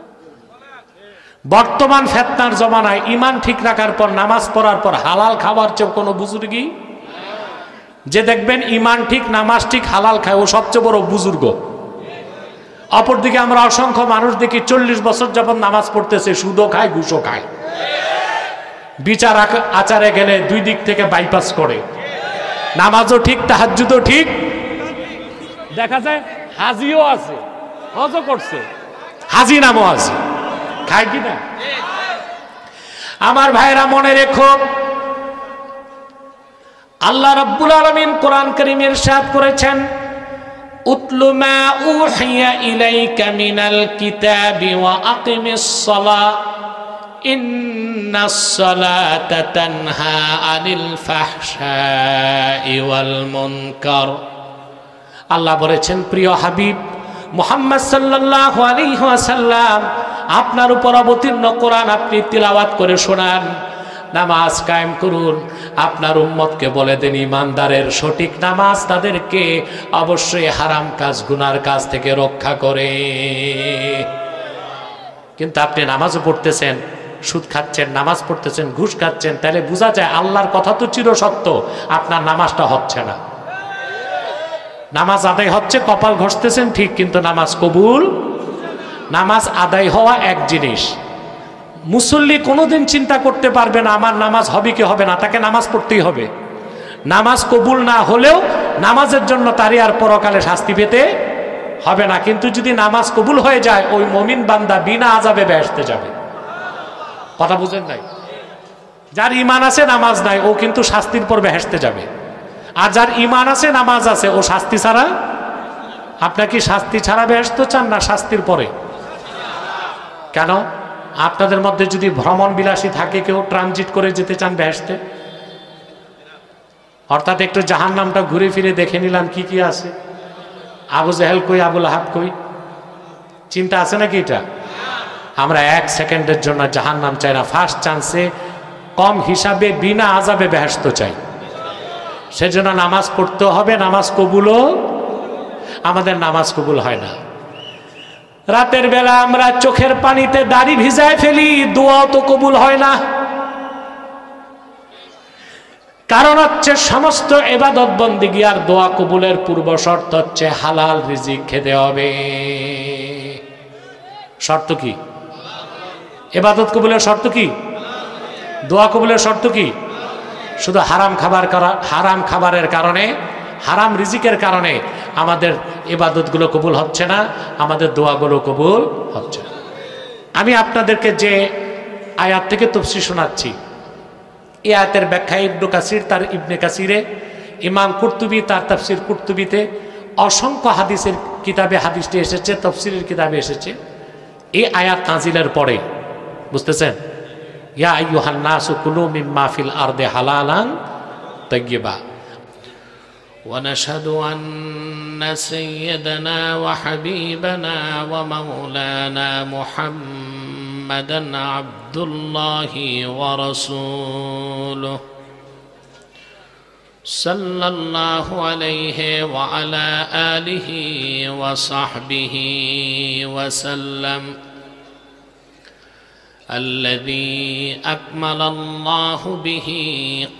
বর্তমান ফিতনার জমানায় ঈমান ঠিক রাখার পর, নামাজ পড়ার পর হালাল খাওয়ার চেয়ে কোনো বুজুর্গি, যে দেখবেন ঈমান ঠিক, নামাজ ঠিক, হালাল খায়, ও সবচেয়ে বড় বুজুর্গ। অপরদিকে আমরা অসংখ্য মানুষ দেখি 40 বছর যাবত নামাজ পড়তেছে, সুদও খায়, ঘুষও খায়, বিচার আচারে গেলে দুই দিক থেকে বাইপাস করে, নামাজও ঠিক, তাহাজ্জুদও ঠিক, দেখা যায় হাজিও আছে, হজও করছে, হাজি নামও আছে, খায় কি না? আমার ভাইরা মনে রেখো, আল্লাহ রাব্বুল আলামিন কোরআন কারীমে ইরশাদ করেছেন, উতলু মা উহিয়া ইলাইকা মিনাল কিতাবি ওয়া আকিমিস সালাহ ইন্নাস সালাতা তানহা আনিল ফাহশাই ওয়াল মুনকার। আল্লাহ বলেছেন, প্রিয় হাবিব মুহাম্মদ সাল্লাল্লাহু আলাইহি ওয়াসাল্লাম, আপনার উপর অবতীর্ণ কোরআন আপনি তিলাওয়াত করে শোনান, নামাজ কায়েম করুন। আপনার উম্মতকে বলে দেন, ইমানদারের সঠিক নামাজ তাদেরকে অবশ্যই হারাম কাজ, গুনার কাজ থেকে রক্ষা করে। কিন্তু আপনি নামাজও পড়তেছেন, সুদ খাচ্ছেন, নামাজ পড়তেছেন, ঘুষ খাচ্ছেন, তাহলে বোঝা যায় আল্লাহর কথা তো চিরসত্য, আপনার নামাজটা হচ্ছে না। নামাজ আদায় হচ্ছে, কপাল ঘষতেছেন ঠিক, কিন্তু নামাজ কবুল। নামাজ আদায় হওয়া এক জিনিস, মুসল্লি কোনোদিন চিন্তা করতে পারবে না আমার নামাজ হবে কি হবে না, তাকে নামাজ পড়তেই হবে। নামাজ কবুল না হলেও নামাজের জন্য তারই আর পরকালে শাস্তি পেতে হবে না। কিন্তু যদি নামাজ কবুল হয়ে যায় ওই মুমিন বান্দা বিনা আযাবে বেহেশতে যাবে। কথা বুঝেন নাই? যার ঈমান আছে নামাজ নাই ও কিন্তু শাস্তির পর বেহেশতে যাবে, আর যার ঈমান আছে নামাজ আছে ও শাস্তি ছাড়া। আপনার কি শাস্তি ছাড়া বেহেশত চান না শাস্তির পরে? কেন? আপনাদের মধ্যে যদি ভ্রমণ বিলাসী থাকে, কেউ ট্রানজিট করে যেতে চান বেহেশতে, অর্থাৎ একটু জাহান্নামটা ঘুরে ফিরে দেখে নিলাম কি কি আছে, আবু জেহেল কই, আবু লাহাব কই, চিন্তা আছে নাকি? এটা আমরা এক সেকেন্ডের জন্য জাহান্নাম চাই না। ফার্স্ট চান্সে কম হিসাবে বিনা আযাবে বেহেশত চাই। সেজন্য নামাজ পড়তে হবে, নামাজ কবুলও। আমাদের নামাজ কবুল হয় না। রাতের বেলা আমরা চোখের পানিতে দাড়ি ভিজায় ফেলি, দোয়াও তো কবুল হয় না। কারণ হচ্ছে সমস্ত ইবাদত বন্দেগী আর দোয়া কবুলের পূর্ব শর্ত হচ্ছে হালাল রিজিক খেতে হবে। শর্ত কি? ইবাদত কবুলের শর্ত কি? দোয়া কবুলের শর্ত কি? শুধু হারাম খাবারের কারণে, হারাম রিজিকের কারণে আমাদের ইবাদতগুলো কবুল হচ্ছে না, আমাদের দোয়াগুলো কবুল হচ্ছে না। আমি আপনাদেরকে যে আয়াত থেকে তাফসীর শোনাচ্ছি, এই আয়াতের ব্যাখ্যা ইবনে কাসির তার ইবনে কাসিরে, ইমাম কুরতুবী তার তাফসীর কুরতুবীতে, অসংখ্য হাদিসের কিতাবে হাদিসটি এসেছে, তাফসীরের কিতাবে এসেছে। এই আয়াত নাজিলের পরে, বুঝতেছেন, ইয়া আইয়ুহান নাসু কুলু মিম্মা ফিল আরদি হালালান তাইয়্যিবা। ونشهد أن سيدنا وحبيبنا ومولانا محمدا عبد الله ورسوله صلى الله عليه وعلى آله وصحبه وسلم، الذي أكمل الله به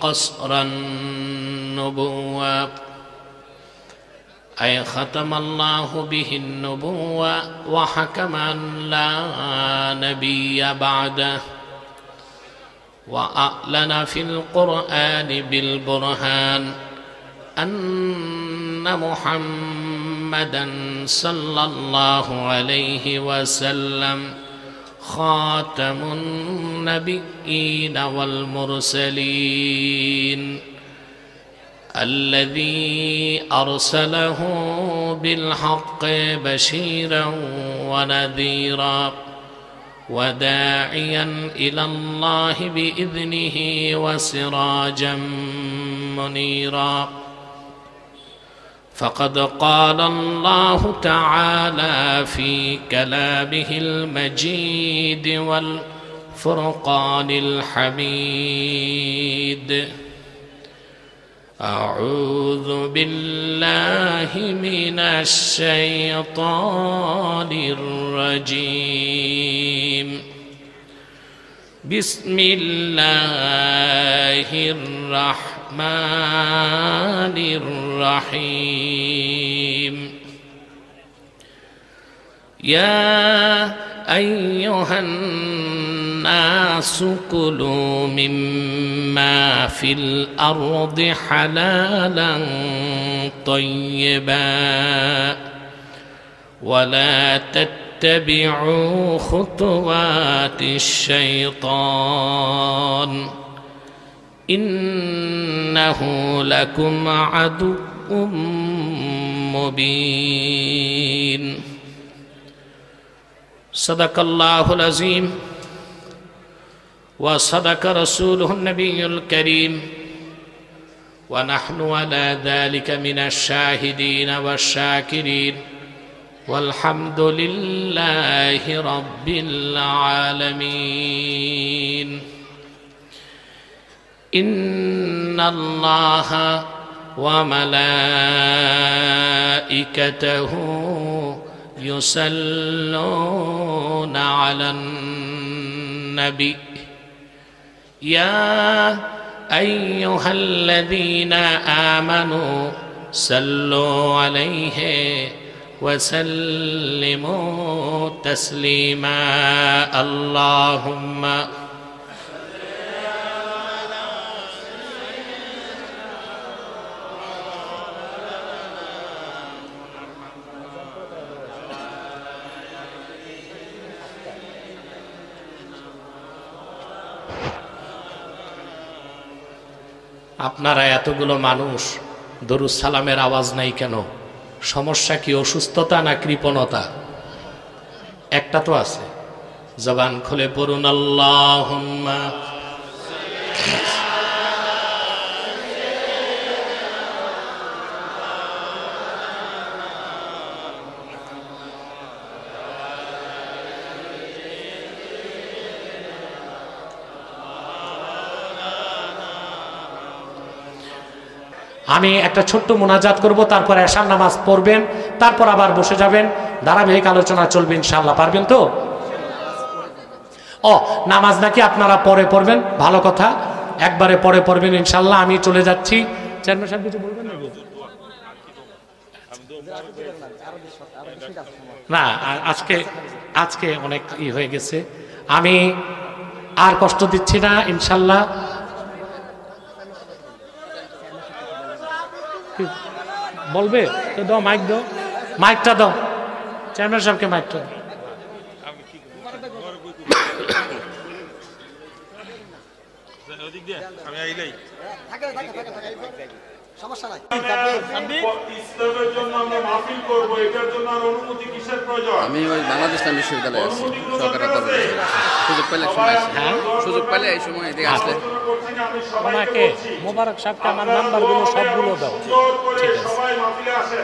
قصر النبوة، أي ختم الله به النبوة وحكم أن لا نبي بعده، وأعلن في القرآن بالبرهان أن محمدا صلى الله عليه وسلم خاتم النبيين والمرسلين، الذي أرسله بالحق بشيرا ونذيرا وداعيا إلى الله بإذنه وسراجا منيرا. فقد قال الله تعالى في كلامه المجيد والفرقان الحميد: أعوذ بالله من الشيطان الرجيم، بسم الله الرحمن الرحيم. يا أيها الناس كلوا مما في الأرض حلالا طيبا ولا تتبعوا خطوات الشيطان إنه لكم عدو مبين. صدق الله العظيم وصدق رسوله النبي الكريم، ونحن على ذلك من الشاهدين والشاكرين، والحمد لله رب العالمين. إن الله وملائكته يصلون على النبي يا أيها الذين آمنوا صلوا عليه وسلموا تسليما اللهم আপনারা এতগুলো মানুষ দরুদ সালামের আওয়াজ নাই কেন? সমস্যা কি অসুস্থতা না কৃপণতা? একটা তো আছে, জবান খুলে পড়ুন আল্লাহুম্মা। আমি একটা ছোট্ট মোনাজাত করব, তারপর এশার নামাজ পড়বেন, তারপর আবার বসে যাবেন, ধারাবাহিক আলোচনা চলবে ইনশাআল্লাহ। পারবেন তো? নামাজ নাকি আপনারা পরে পড়বেন, ভালো কথা, একবারে পরে পড়বেন ইনশাআল্লাহ। আমি চলে যাচ্ছি। চেয়ারম্যান সাহেব কিছু বলবেন নাকি? না, আজকে অনেক হয়ে গেছে, আমি আর কষ্ট দিচ্ছি না ইনশাআল্লাহ। বলবে তো দাও, মাইক দাও, মাইকটা দাও, চেয়ারম্যান সাহেবকে মাইকটা দাও। আমি ওই বাংলাদেশ ইসলাম বিশ্ববিদ্যালয়ে আছি, সরকারের তরফে সুযোগ পেলে সময় সুযোগ পেলে এই সময় এদিকে আসলে আমাকে মোবারক সাহেবকে আমার নাম্বারগুলো সবগুলো দাও। ঠিক আছে,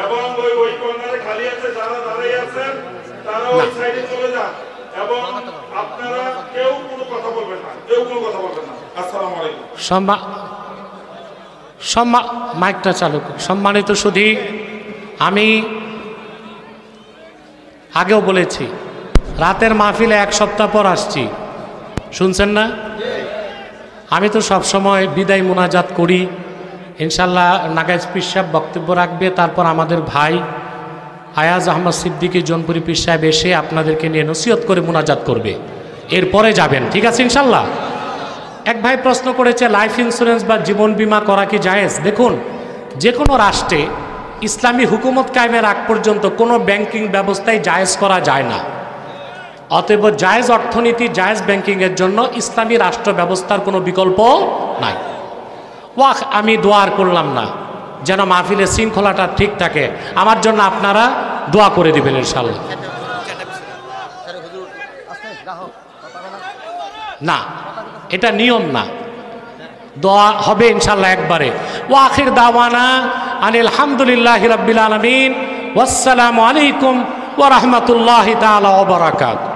এবং ওই কর্নারে খালি আছে, যারা দাঁড়িয়ে আছেন তারা ওই সাইডে চলে যান, এবং আপনারা কেউ কোনো কথা বলবেন না, কেউ কোনো কথা বলবেন না। আসসালামু আলাইকুম। মাইকটা চালু করুন। সম্মানিত সুধী, আমি আগেও বলেছি রাতের মাহফিলে এক সপ্তাহ পর আসছি, শুনছেন না? আমি তো সবসময় বিদায় মোনাজাত করি ইনশাল্লাহ। নাগাইজ পীর সাহেব বক্তব্য রাখবে, তারপর আমাদের ভাই আয়াজ আহমদ সিদ্দিকী জোনপুরি পীর সাহেব এসে আপনাদেরকে নিয়ে নসিহত করে মোনাজাত করবে, এরপরে যাবেন, ঠিক আছে ইনশাল্লাহ। এক ভাই প্রশ্ন করেছে লাইফ ইন্স্যুরেন্স বা জীবন বীমা করা কি জায়েজ? দেখুন, যে কোনো রাষ্ট্রে ইসলামী হুকুমত কায়েমের আগ পর্যন্ত কোনো ব্যাংকিং ব্যবস্থায় জায়েজ করা যায় না। অতএব জায়েজ অর্থনীতি, জায়েজ ব্যাংকিংয়ের জন্য ইসলামী রাষ্ট্র ব্যবস্থার কোনো বিকল্প নাই। আমি দোয়া করলাম না যেন মাহফিলের শৃঙ্খলাটা ঠিক থাকে, আমার জন্য আপনারা দোয়া করে দিবেন ইনশাল্লাহ। না, এটা নিয়ম না, দোয়া হবে ইনশাল্লাহ একবারে। আখির দাওয়ানা আনিল হামদুলিল্লাহি রাব্বিল আলামিন, ওয়াসসালামু আলাইকুম ওয়া রাহমাতুল্লাহি তাআলা ওয়া বারাকাতুহু।